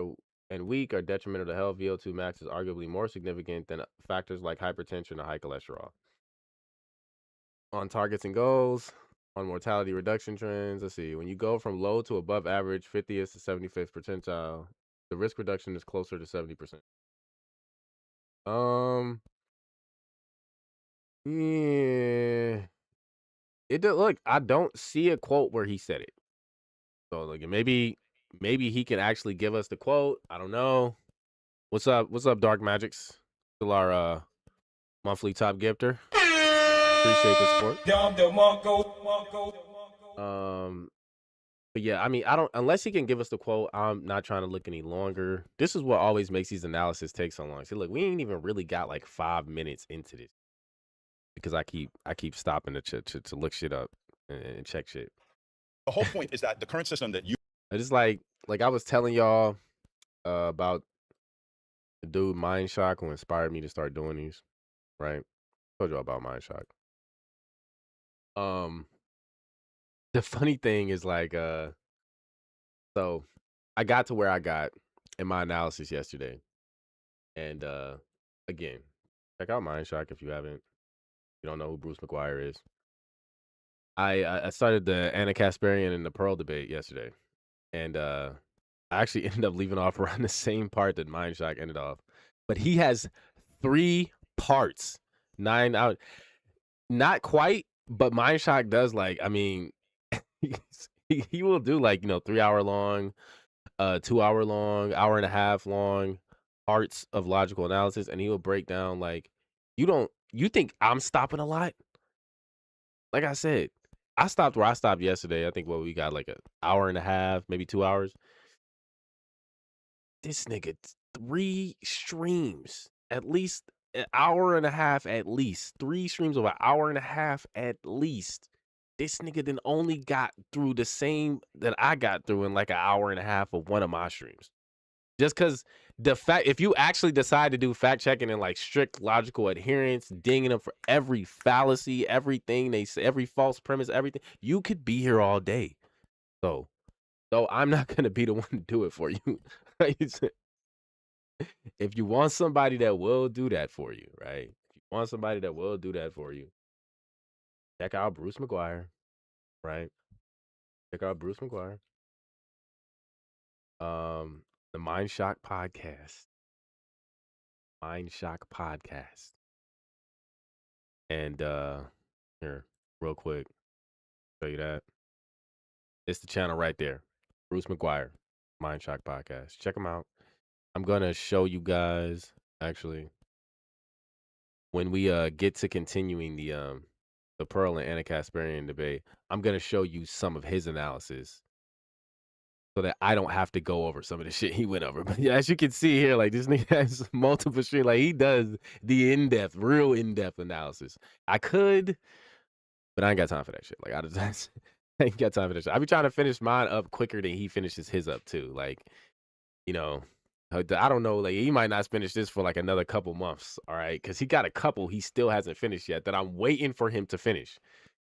and weak are detrimental to health. VO2 max is arguably more significant than factors like hypertension or high cholesterol. On targets and goals, on mortality reduction trends, let's see. When you go from low to above average, 50th to 75th percentile, the risk reduction is closer to 70%. Yeah. It does look, I don't see a quote where he said it. So like maybe he can actually give us the quote. I don't know. What's up? What's up, Dark Magics? Still our monthly top gifter. Appreciate the support. But yeah, I mean, I don't unless he can give us the quote, I'm not trying to look any longer. This is what always makes these analysis take so long. See, look, we ain't even really got like 5 minutes into this because I keep stopping to look shit up and check shit. The whole point is that the current system that you It's just like I was telling y'all about the dude Mind Shock who inspired me to start doing these, right? Told y'all about Mind Shock. The funny thing is like so I got to where I got in my analysis yesterday. And again, check out Mind Shock if you haven't. You don't know who Bruce McGuire is. I started the Anna Kasparian and the Pearl debate yesterday. And I actually ended up leaving off around the same part that Mind Shock ended off. But he has 3 parts. 9 out. Not quite, but Mind Shock does like, I mean, he will do like, 3-hour long, 2-hour long, hour and a half long parts of logical analysis, and he will break down like you think I'm stopping a lot? Like I said, I stopped where I stopped yesterday. I think we got like an hour and a half, maybe 2 hours. This nigga 3 streams, at least an hour and a half, at least 3 streams of an hour and a half, at least. this nigga then only got through the same that I got through in like an hour and a half of one of my streams. Just because the fact, if you actually decide to do fact checking and like strict logical adherence, dinging them for every fallacy, everything they say, every false premise, everything, you could be here all day. So I'm not gonna be the one to do it for you. If you want somebody that will do that for you, right? If you want somebody that will do that for you, check out Bruce McGuire, right? Check out Bruce McGuire. The Mind Shock Podcast. Mind Shock Podcast. And here, real quick, show you that. It's the channel right there. Bruce McGuire, Mind Shock Podcast. Check them out. I'm gonna show you guys actually when we get to continuing the Pearl and Anna Kasparian debate. I'm gonna show you some of his analysis so that I don't have to go over some of the shit he went over. But yeah, as you can see here, like this nigga has multiple shit. Like he does the in-depth, real in-depth analysis. I could, but I ain't got time for that shit. Like I ain't got time for that shit. I be trying to finish mine up quicker than he finishes his up too. Like, you know, I don't know. Like he might not finish this for like another couple months. All right, because he got a couple he still hasn't finished yet that I'm waiting for him to finish.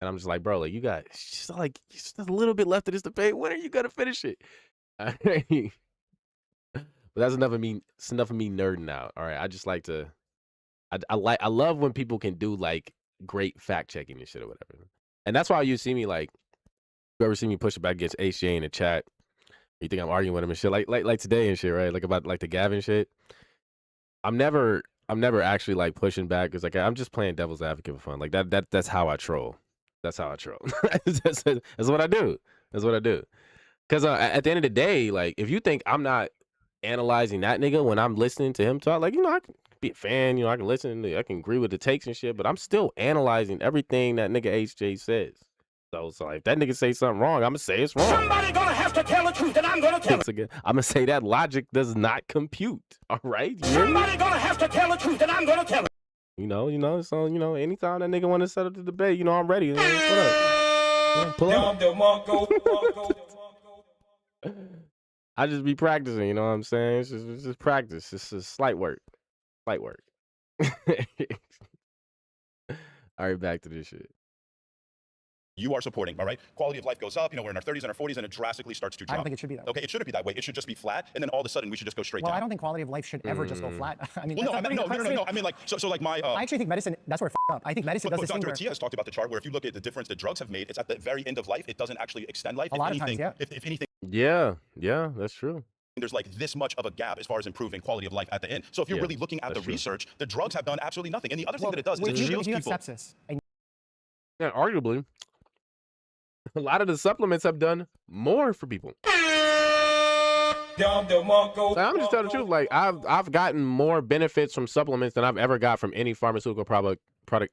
And I'm just like, bro, like you got just a little bit left of this debate. When are you gonna finish it? All right. But that's enough of me. It's enough of me nerding out. All right. I just like to. I love when people can do like great fact checking and shit or whatever. And that's why you see me like. You ever see me push it back against HJ in the chat? You think I'm arguing with him and shit like today and shit, right? Like about like the Gavin shit. I'm never actually like pushing back because like I'm just playing devil's advocate for fun. Like that's how I troll. That's how I troll. That's what I do. That's what I do. Because at the end of the day, like if you think I'm not analyzing that nigga when I'm listening to him talk, like you know I can be a fan, you know I can listen, I can agree with the takes and shit, but I'm still analyzing everything that nigga HJ says. So if that nigga say something wrong, I'm gonna say it's wrong. Somebody gonna have to tell the truth, and I'm gonna tell it. I'm gonna say that logic does not compute. All right. Somebody gonna have to tell the truth, and I'm gonna tell it. You know. So anytime that nigga want to set up the debate, you know I'm ready. What up? Pull up. I just be practicing. You know what I'm saying? It's just practice. It's just slight work. Slight work. All right, back to this shit. You are supporting, all right? Quality of life goes up, we're in our 30s and our 40s, and it drastically starts to drop. I don't think it should be that way. Okay, it shouldn't be that way. It should just be flat, and then all of a sudden we should just go straight down. Well, I don't think quality of life should ever just go flat. I mean, well, no, I mean, like, so like my... I actually think medicine, that's where it's up. I think medicine does this thing Dr. where... Atia has talked about the chart where if you look at the difference that drugs have made, it's at the very end of life. It doesn't actually extend life. A lot of times, yeah. If anything... Yeah, that's true. There's like this much of a gap as far as improving quality of life at the end. So if you're really looking at the research, the drugs have done absolutely nothing. And the other thing that it does is it shields you people. have sepsis. Yeah, arguably. A lot of the supplements have done more for people. So I'm just telling the truth. Like I've gotten more benefits from supplements than I've ever got from any pharmaceutical product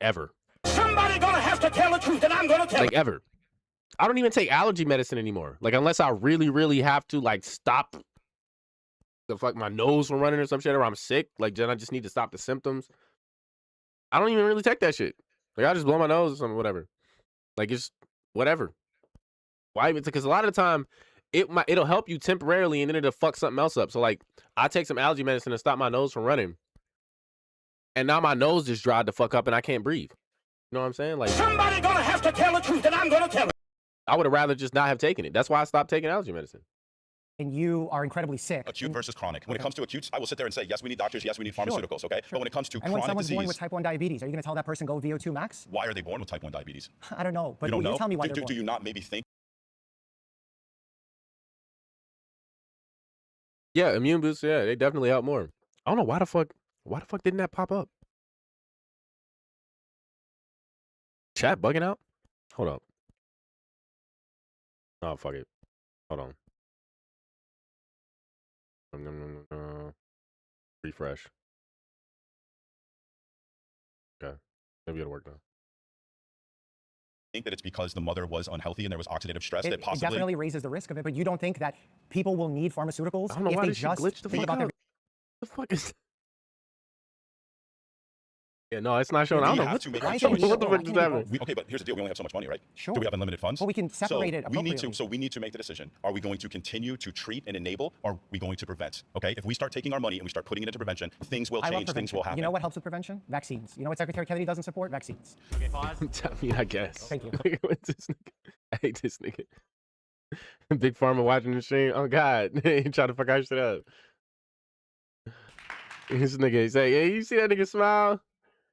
ever. Somebody gonna have to tell the truth, and I'm gonna tell it. Like ever. I don't even take allergy medicine anymore. Like unless I really, really have to like stop the fuck my nose from running or some shit, or I'm sick. Like then I just need to stop the symptoms. I don't even really take that shit. Like I just blow my nose or something, whatever. Like it's whatever. Why? Because a lot of the time it'll help you temporarily and then it'll fuck something else up. So like I take some allergy medicine to stop my nose from running. And now my nose just dried the fuck up and I can't breathe. You know what I'm saying? Like somebody gonna have to tell the truth, and I'm gonna tell it. I would have rather just not have taken it. That's why I stopped taking allergy medicine. And you are incredibly sick. Acute versus chronic. When it comes to acutes, I will sit there and say, yes, we need doctors, yes, we need pharmaceuticals, okay? Sure. But when it comes to and chronic when someone's disease... born with type 1 diabetes, are you going to tell that person go VO2 max? Why are they born with type 1 diabetes? I don't know, but you don't know? Tell me why they're born. Do you not maybe think? Yeah, immune boosts, yeah, they definitely help more. I don't know why the fuck didn't that pop up? Chat bugging out? Hold up. Oh, fuck it. Hold on. Refresh. Okay. Maybe it'll work now. Think that it's because the mother was unhealthy and there was oxidative stress that It possibly... definitely raises the risk of it, but you don't think that people will need pharmaceuticals I don't know if why they this shit just glitched the think fuck about their... out. The fuck is Yeah, no, it's not showing. I We don't know have to make why a is it choice. illegal? what the Why fuck can't just it be happened. both? Okay, but here's the deal: we only have so much money, right? Sure. Do we have unlimited funds? Well, we can separate it we need appropriately. to. So we need to make the decision: are we going to continue to treat and enable, or are we going to prevent? Okay, if we start taking our money and we start putting it into prevention, things will I love change. Things will prevention. happen. You know what helps with prevention? Vaccines. You know what Secretary Kennedy doesn't support? Vaccines. Okay, pause. I mean, I guess. Thank you. What's this nigga? I hate this nigga. Big Pharma watching the stream. Oh God, he trying to fuck our shit up. This nigga say, "Hey, you see that nigga smile?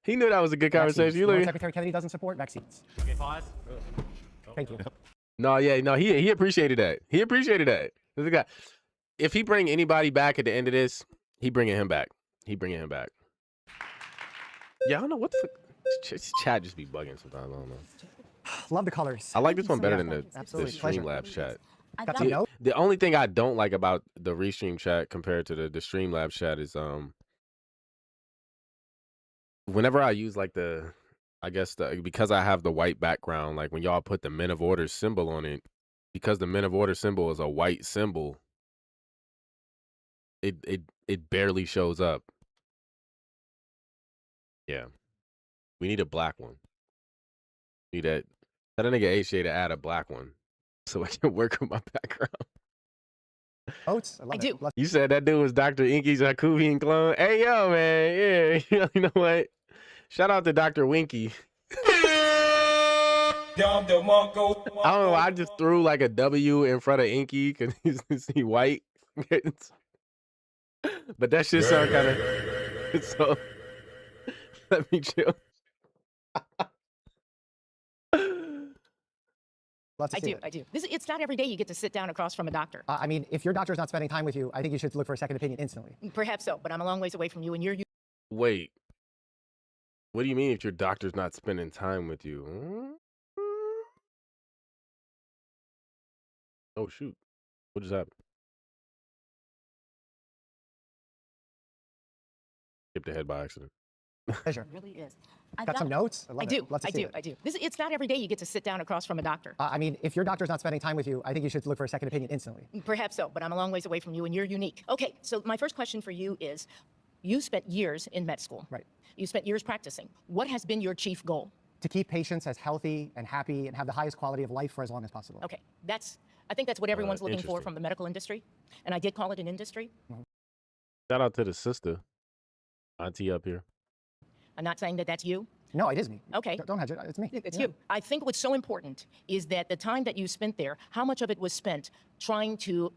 He knew that was a good Vaccines. conversation." You You know what look. Secretary Kennedy doesn't support? Vaccines. Okay, pause. Thank you. No, yeah, no, he appreciated that. He appreciated that. This guy, if he bring anybody back at the end of this, he bringing him back. He bringing him back. Yeah, I don't know what the fuck. This chat just be bugging sometimes. I don't know. Love the colors. I like this one better than the Absolutely. Pleasure. Streamlabs chat. Got some notes? The only thing I don't like about the Restream chat compared to the Streamlabs chat is whenever I use like because I have the white background, like when y'all put the Men of Order symbol on it, because the Men of Order symbol is a white symbol, it barely shows up. Yeah. We need a black one. Need that. Tell that nigga HA to add a black one so I can work with my background. Notes? I love I it. do. Love- You said that dude was Dr. Inky's Jacobian clone. Hey, yo, man. Yeah, you know what? Shout out to Dr. Winky. I don't know. I just threw like a W in front of Inky because he white. But that shit sound kind of. So let me chill. Love to I see do. it. I do. It's not every day you get to sit down across from a doctor. I mean, if your doctor's not spending time with you, I think you should look for a second opinion instantly. Perhaps so, but I'm a long ways away from you, and you're Wait. What do you mean if your doctor's not spending time with you? Oh, shoot. What just happened? Skipped ahead by accident. Pleasure. It really is. Got some notes? I love do. it. Love to I see do. it. I do. It's not every day you get to sit down across from a doctor. I mean, if your doctor's not spending time with you, I think you should look for a second opinion instantly. Perhaps so, but I'm a long ways away from you, and you're unique. Okay, so my first question for you is, you spent years in med school. Right. You spent years practicing. What has been your chief goal? To keep patients as healthy and happy and have the highest quality of life for as long as possible. Okay, I think that's what everyone's looking for interesting. from the medical industry, and I did call it an industry. Shout out to the sister. Auntie up here. I'm not saying that that's you. No, it is me. Okay. Don't hedge it. It's me. It's Yeah. you. I think what's so important is that the time that you spent there, how much of it was spent trying to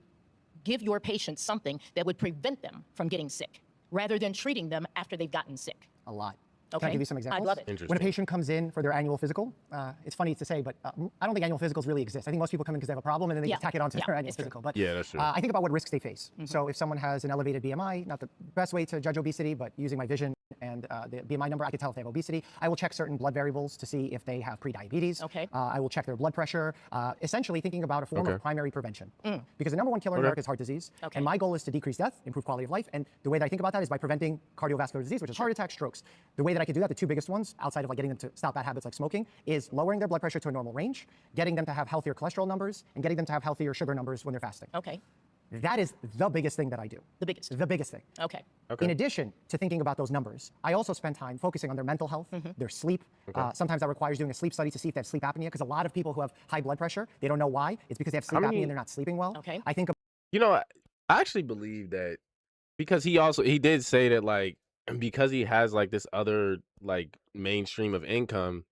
give your patients something that would prevent them from getting sick, rather than treating them after they've gotten sick. A lot. Can Okay. I give you some examples? I'd love it. When a Interesting. patient comes in for their annual physical, it's funny to say, but I don't think annual physicals really exist. I think most people come in because they have a problem and then they just Yeah. tack it onto Yeah, their annual it's true. physical. But Yeah, that's true. I think about what risks they face. So if someone has an elevated BMI, not the best way to judge obesity, but using my vision and the BMI number, I can tell if they have obesity. I will check certain blood variables to see if they have prediabetes. Okay. I will check their blood pressure. Essentially thinking about a form Okay. of primary prevention. Because the number one killer in Okay. America is heart disease. Okay. And my goal is to decrease death, improve quality of life. And the way that I think about that is by preventing cardiovascular disease, which is heart attacks, strokes. The way that I can do that, the two biggest ones, outside of like getting them to stop bad habits like smoking, is lowering their blood pressure to a normal range, getting them to have healthier cholesterol numbers, and getting them to have healthier sugar numbers when they're fasting. Okay. That is the biggest thing that I do. The biggest. The biggest thing. Okay. Okay. In addition to thinking about those numbers, I also spend time focusing on their mental health, their sleep. Sometimes that requires doing a sleep study to see if they have sleep apnea, because a lot of people who have high blood pressure, they don't know why. It's because they have sleep many- apnea and they're not sleeping well. Okay. I think You know, I actually believe that because he did say that like because he has like this other like mainstream of income,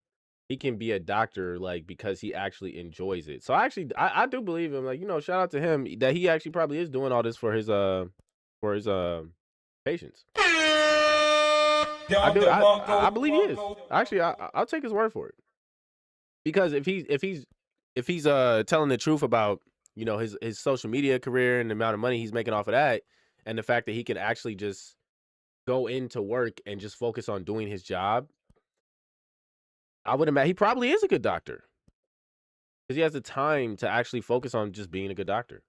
he can be a doctor like because he actually enjoys it. So I do believe him. Like, you know, shout out to him that he actually probably is doing all this for his patients. I believe he is. Actually, I'll take his word for it. Because if he's telling the truth about, you know, his social media career and the amount of money he's making off of that, and the fact that he can actually just go into work and just focus on doing his job, I would imagine he probably is a good doctor. Because he has the time to actually focus on just being a good doctor.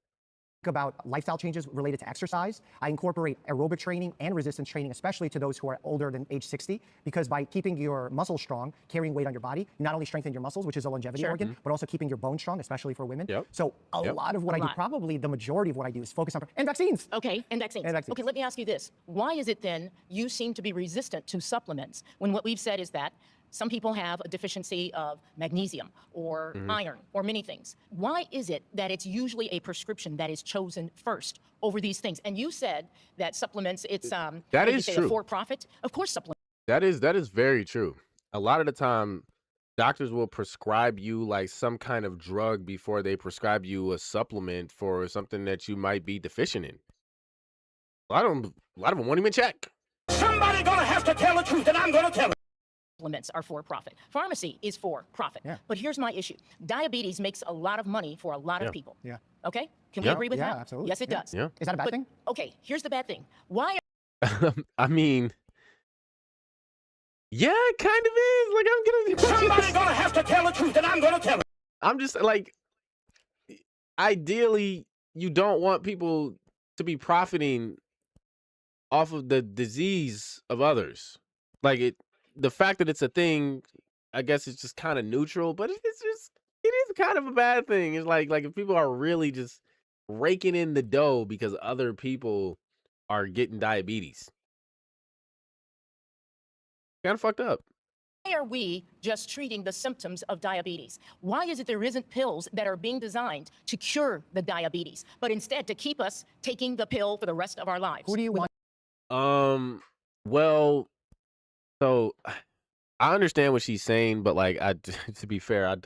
about lifestyle changes related to exercise. I incorporate aerobic training and resistance training, especially to those who are older than age 60, because by keeping your muscles strong, carrying weight on your body, you not only strengthen your muscles, which is a longevity organ, but also keeping your bones strong, especially for women. So a lot of what I do, probably the majority of what I do, is focus on and vaccines. Okay, and vaccines. Okay, let me ask you this. Why is it then you seem to be resistant to supplements when what we've said is that some people have a deficiency of magnesium or iron or many things? Why is it that it's usually a prescription that is chosen first over these things? And you said that supplements, it's that is true. A for-profit. Of course, supplements. That is very true. A lot of the time, doctors will prescribe you like some kind of drug before they prescribe you a supplement for something that you might be deficient in. A lot of them won't even check. Somebody gonna have to tell the truth, and I'm gonna tell it. Supplements are for profit. Pharmacy is for profit. But here's my issue. Diabetes makes a lot of money for a lot of people. Okay? Can we agree with that? Absolutely. Yes, it does. Is that a bad thing? Okay, here's the bad thing. Why I mean, yeah, it kind of is. Like, Somebody gonna have to tell the truth, and I'm gonna tell it. I'm just like, ideally, you don't want people to be profiting off of the disease of others. Like, the fact that it's a thing, I guess it's just kind of neutral, but it is kind of a bad thing. It's like if people are really just raking in the dough because other people are getting diabetes. Kind of fucked up. Why are we just treating the symptoms of diabetes? Why is it there isn't pills that are being designed to cure the diabetes, but instead to keep us taking the pill for the rest of our lives? Who do you want? Well, so I understand what she's saying, but like, to be fair,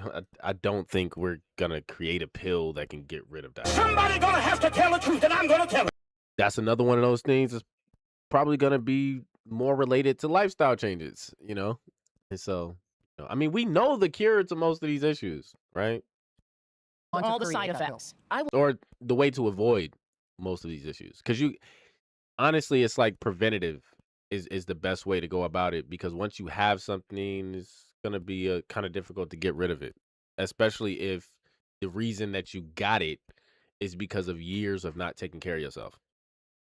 I don't think we're gonna create a pill that can get rid of diabetes. Somebody gonna have to tell the truth, and I'm gonna tell it. That's another one of those things that's probably gonna be more related to lifestyle changes, you know? And so, I mean, we know the cure to most of these issues, right? All the side effects. Or the way to avoid most of these issues. Because honestly, it's like preventative is the best way to go about it, because once you have something, it's going to be kind of difficult to get rid of it, especially if the reason that you got it is because of years of not taking care of yourself.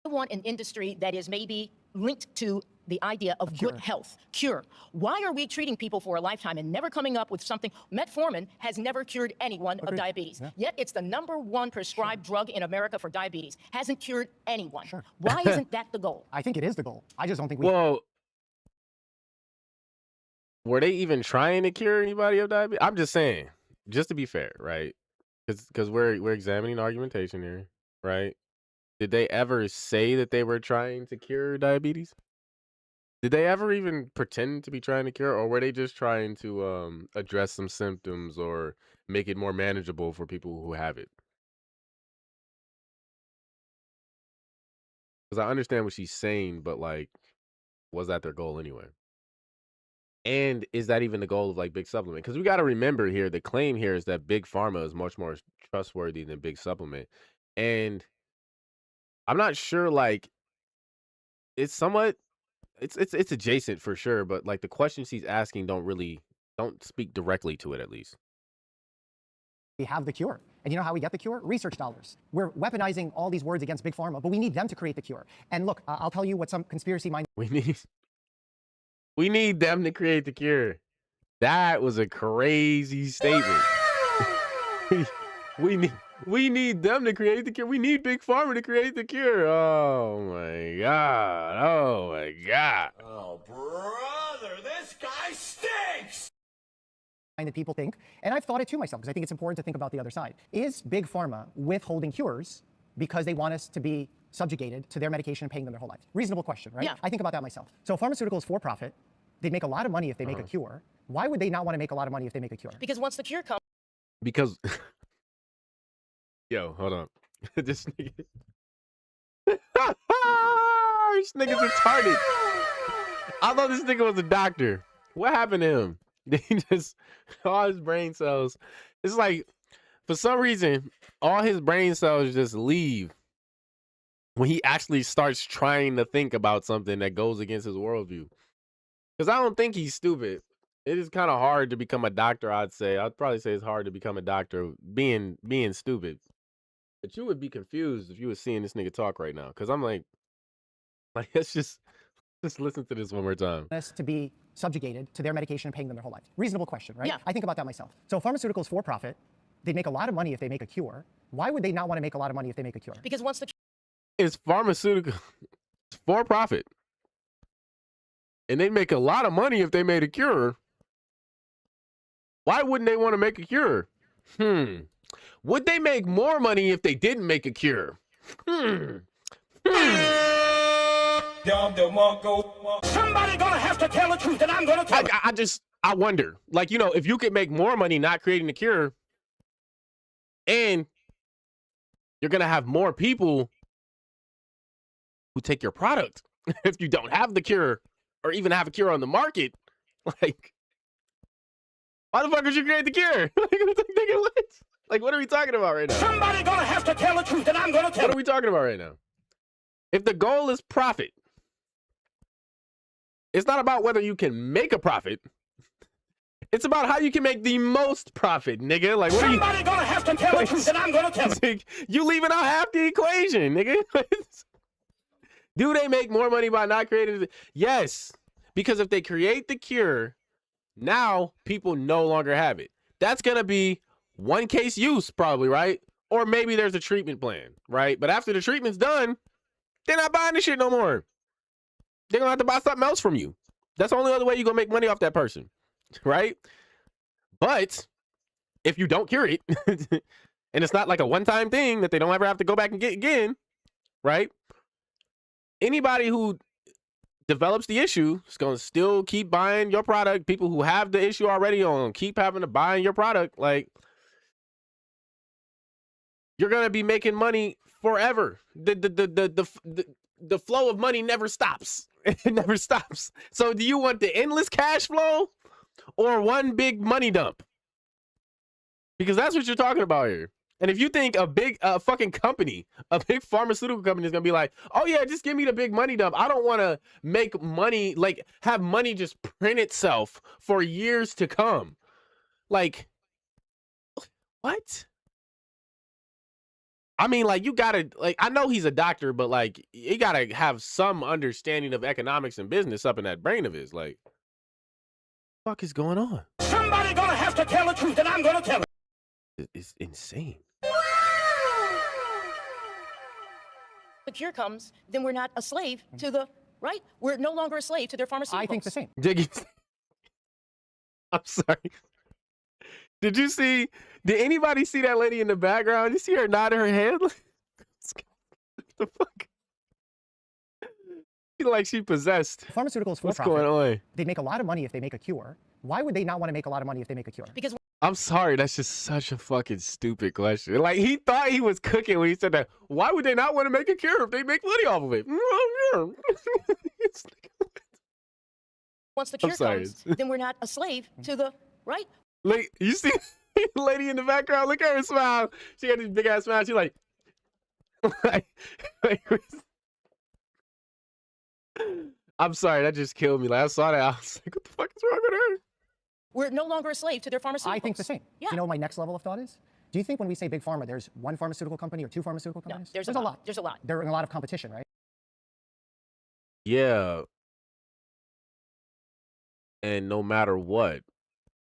I want an industry that is maybe linked to the idea of good health, cure. Why are we treating people for a lifetime and never coming up with something? Metformin has never cured anyone of diabetes, yet it's the #1 prescribed drug in America for diabetes. Hasn't cured anyone. Why isn't that the goal? I think it is the goal. I just don't think we... Well, were they even trying to cure anybody of diabetes? I'm just saying, just to be fair, right? Because we're examining argumentation here, right? Did they ever say that they were trying to cure diabetes? Did they ever even pretend to be trying to cure, or were they just trying to address some symptoms or make it more manageable for people who have it? Because I understand what she's saying, but like, was that their goal anyway? And is that even the goal of like Big Supplement? Because we got to remember here, the claim here is that Big Pharma is much more trustworthy than Big Supplement. And I'm not sure, like, it's somewhat, it's adjacent for sure, but like the questions she's asking don't speak directly to it, at least. We have the cure. And you know how we get the cure? Research dollars. We're weaponizing all these words against Big Pharma, but we need them to create the cure. And look, I'll tell you what some conspiracy mind... We need them to create the cure. That was a crazy statement. We need them to create the cure. We need Big Pharma to create the cure. Oh my God. Oh my God. Oh, brother, this guy stinks. That people think, and I've thought it to myself because I think it's important to think about the other side. Is Big Pharma withholding cures because they want us to be subjugated to their medication and paying them their whole lives? Reasonable question, right? Yeah. I think about that myself. So pharmaceuticals for profit, they make a lot of money if they make a cure. Why would they not want to make a lot of money if they make a cure? Because once the cure comes... Because... Yo, hold on. This nigga... This nigga's retarded. I thought this nigga was a doctor. What happened to him? He just... all his brain cells... It's like, for some reason, all his brain cells just leave when he actually starts trying to think about something that goes against his worldview. Because I don't think he's stupid. It is kind of hard to become a doctor, I'd say. I'd probably say it's hard to become a doctor being stupid. But you would be confused if you were seeing this nigga talk right now, because I'm like, let's just listen to this one more time. To be subjugated to their medication and paying them their whole lives. Reasonable question, right? Yeah. I think about that myself. So pharmaceuticals for profit, they make a lot of money if they make a cure. Why would they not want to make a lot of money if they make a cure? Because once the It's pharmaceutical it's for profit. And they make a lot of money if they made a cure. Why wouldn't they want to make a cure? Would they make more money if they didn't make a cure? Somebody gonna have to tell the truth, and I'm gonna tell it. I wonder, like, if you could make more money not creating a cure, and you're gonna have more people who take your product if you don't have the cure or even have a cure on the market, like, why the fuck would you create the cure? Like, what are we talking about right now? Somebody gonna have to tell the truth, and I'm gonna tell What it. are we talking about right now? If the goal is profit, it's not about whether you can make a profit. It's about how you can make the most profit, nigga. Like, what are you? Somebody gonna have to tell the truth, and I'm gonna tell it. You leaving out half the equation, nigga. Do they make more money by not creating it? Yes, because if they create the cure, now people no longer have it. That's gonna be one case use, probably, right? Or maybe there's a treatment plan, right? But after the treatment's done, they're not buying the shit no more. They're gonna have to buy something else from you. That's the only other way you're gonna make money off that person, right? But if you don't cure it, and it's not like a one-time thing that they don't ever have to go back and get again, right? Anybody who develops the issue is gonna still keep buying your product. People who have the issue already on keep having to buy your product. Like, you're gonna be making money forever. The flow of money never stops. It never stops. So do you want the endless cash flow or one big money dump? Because that's what you're talking about here. And if you think a big fucking company, a big pharmaceutical company is gonna be like, oh yeah, just give me the big money dump. I don't want to make money, like have money just print itself for years to come. Like, what? I mean, like, you gotta, like, I know he's a doctor, but like, you gotta have some understanding of economics and business up in that brain of his. Like, what the fuck is going on? Somebody gonna have to tell the truth, and I'm gonna tell it. It's insane. the cure comes, then we're not a slave to the, right? We're no longer a slave to their pharmaceuticals. I think the same. I'm sorry. Did anybody see that lady in the background? You see her nod her head? What the fuck? Like she possessed. Pharmaceuticals for What's profit. going on? They make a lot of money if they make a cure. Why would they not want to make a lot of money if they make a cure? Because I'm sorry, that's just such a fucking stupid question. Like, he thought he was cooking when he said that. Why would they not want to make a cure if they make money off of it? once the cure sorry. comes, then we're not a slave to the, right? Like, you see the lady in the background? Look at her smile. She got this big ass smile. She like, I'm sorry, that just killed me. Like, I saw that. I was like, what the fuck is wrong with her? We're no longer a slave to their pharmaceuticals. I think the same. Yeah. You know what my next level of thought is? Do you think when we say big pharma, there's one pharmaceutical company or two pharmaceutical No, companies? there's a lot. There's a lot. There's a lot of competition, right? Yeah. And no matter what,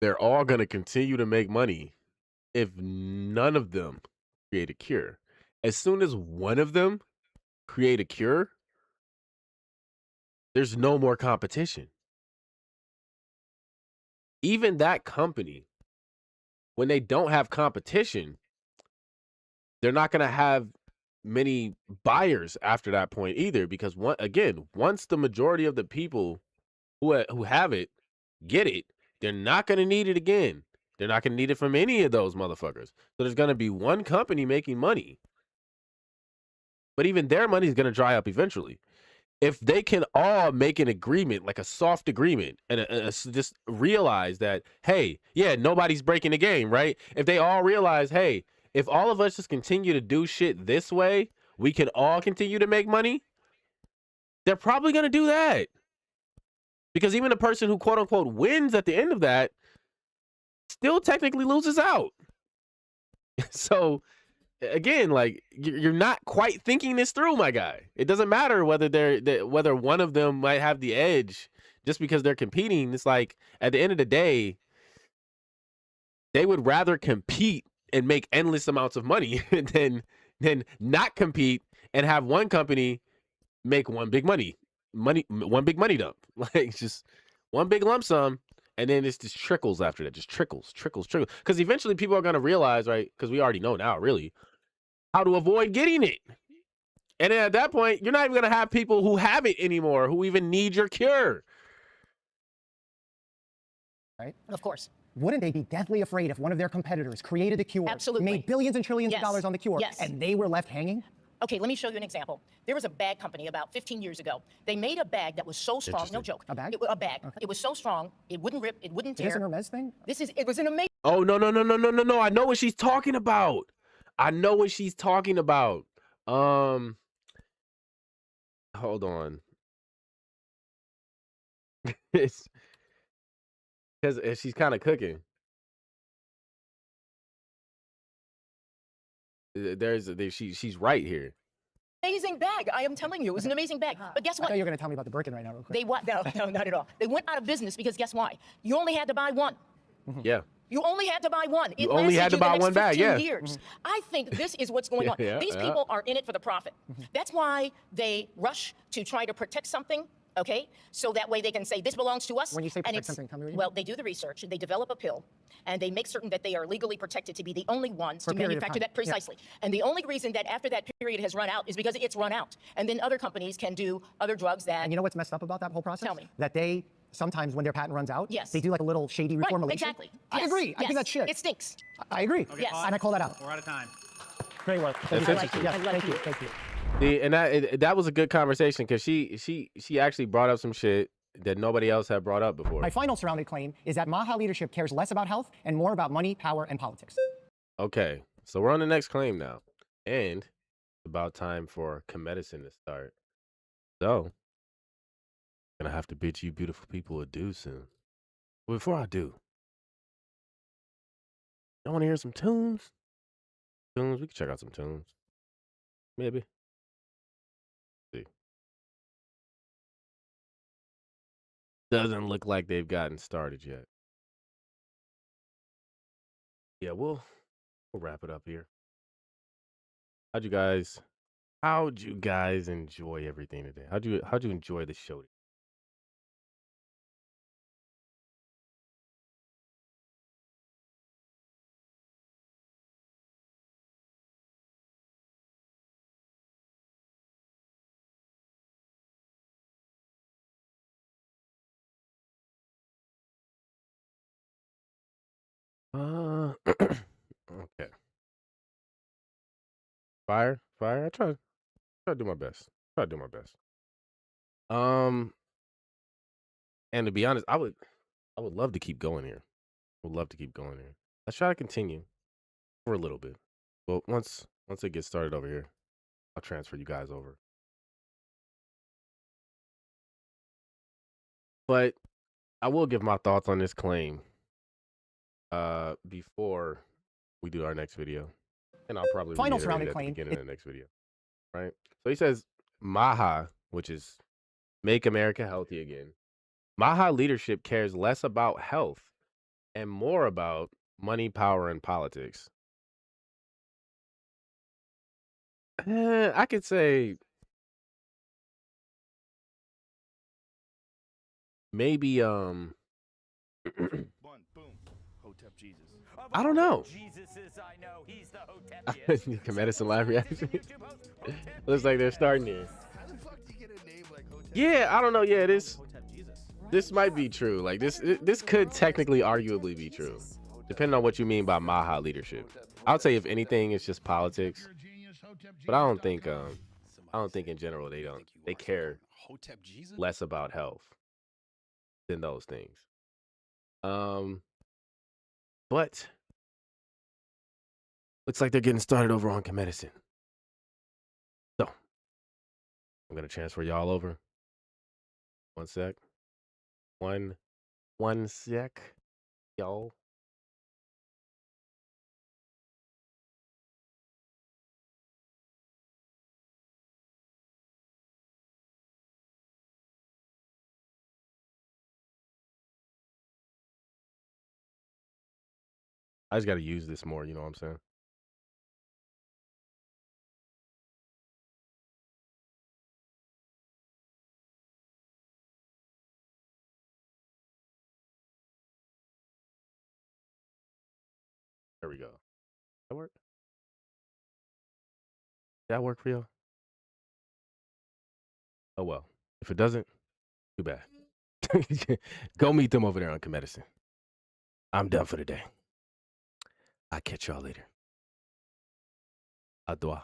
they're all going to continue to make money if none of them create a cure. As soon as one of them create a cure, there's no more competition. Even that company, when they don't have competition, they're not going to have many buyers after that point either, because once the majority of the people who have it get it, they're not going to need it again. They're not going to need it from any of those motherfuckers. So there's going to be one company making money, but even their money is going to dry up eventually. If they can all make an agreement, like a soft agreement, and just realize that, hey, yeah, nobody's breaking the game, right? If they all realize, hey, if all of us just continue to do shit this way, we can all continue to make money, they're probably going to do that. Because even the person who, quote unquote, wins at the end of that still technically loses out. So again, like you're not quite thinking this through, my guy. It doesn't matter whether whether one of them might have the edge just because they're competing. It's like at the end of the day, they would rather compete and make endless amounts of money than not compete and have one company make one big one big money dump. Like just one big lump sum. And then it's just trickles after that, just trickles. Because eventually people are going to realize, right? Because we already know now, really, how to avoid getting it. And then at that point, you're not even going to have people who have it anymore, who even need your cure. Right? Of course. Wouldn't they be deathly afraid if one of their competitors created the cure, Absolutely. made billions and trillions Yes. of dollars on the cure, Yes. and they were left hanging? Okay, let me show you an example. There was a bag company about 15 years ago. They made a bag that was so strong, no joke. A bag? A bag. Okay. It was so strong, it wouldn't rip, it wouldn't tear. Is this an Hermes thing? It was an amazing. Oh, no. I know what she's talking about. Hold on. It's because she's kind of cooking. She's right here. Amazing bag. I am telling you, it was an amazing bag. But guess I what? thought you were going to tell me about the Birkin right now real quick. They what? No, not at all. They went out of business because guess why? You only had to buy one. Yeah. You only had to buy one. It You only lasted had to you the buy next one bag, 15 yeah. years. I think this is what's going on. Yeah, These yeah. people are in it for the profit. That's why they rush to try to protect something, okay? So that way they can say, this belongs to us. When you say and protect it's- something, tell me what you Well, they do the research, they develop a pill, and they make certain that they are legally protected to be the only ones For a to period of manufacture time. that precisely. And the only reason that after that period has run out is because it's run out. And then other companies can do other drugs that... And you know what's messed up about that whole process? Tell me. That they, sometimes when their patent runs out, Yes. they do like a little shady Right, reformulation. exactly. I Yes, agree. I yes. think that's shit. It stinks. I agree. Yes. And I call that out. We're out of time. Great work. That's you. interesting. Yes, I love thank you. you. Thank you. And that was a good conversation because she actually brought up some shit that nobody else had brought up before. My final surrounded claim is that Maha leadership cares less about health and more about money, power, and politics. Okay, so we're on the next claim now, and it's about time for Kemedicine to start. So, I'm gonna have to bid you beautiful people adieu soon. But before I do, y'all want to hear some tunes? We can check out some tunes. Maybe. See. Doesn't look like they've gotten started yet. Yeah, we'll wrap it up here. How'd you guys enjoy everything today? How'd you enjoy the show? Okay. Fire. I try to do my best. Um, and to be honest, I would love to keep going here. Let's try to continue for a little bit. Well, once it gets started over here, I'll transfer you guys over. But I will give my thoughts on this claim before we do our next video. And I'll probably Final reiterate surrounded it at the claim beginning of the next video. Right? So he says Maha, which is Make America Healthy Again. Maha leadership cares less about health and more about money, power, and politics. I could say maybe Boom. Hotep Jesus. I don't know. Jesus is, I know, he's the Hotep. Kemedicine live reaction. Looks like they're starting here. How the fuck do you get a name like Hotep? Yeah, I don't know. Yeah, Hotep Jesus. this might be true. Like this could technically arguably be true, depending on what you mean by Maha leadership. I'd say if anything, it's just politics. But I don't think in general they care Hotep Jesus? less about health than those things. But looks like they're getting started over on Kemedicine. So I'm gonna transfer y'all over. One sec. One sec, y'all. I just got to use this more. You know what I'm saying? There we go. That work? That work for you? Oh well. If it doesn't, too bad. Go meet them over there on Kemedicine. I'm done for the day. I'll catch y'all later. Au revoir.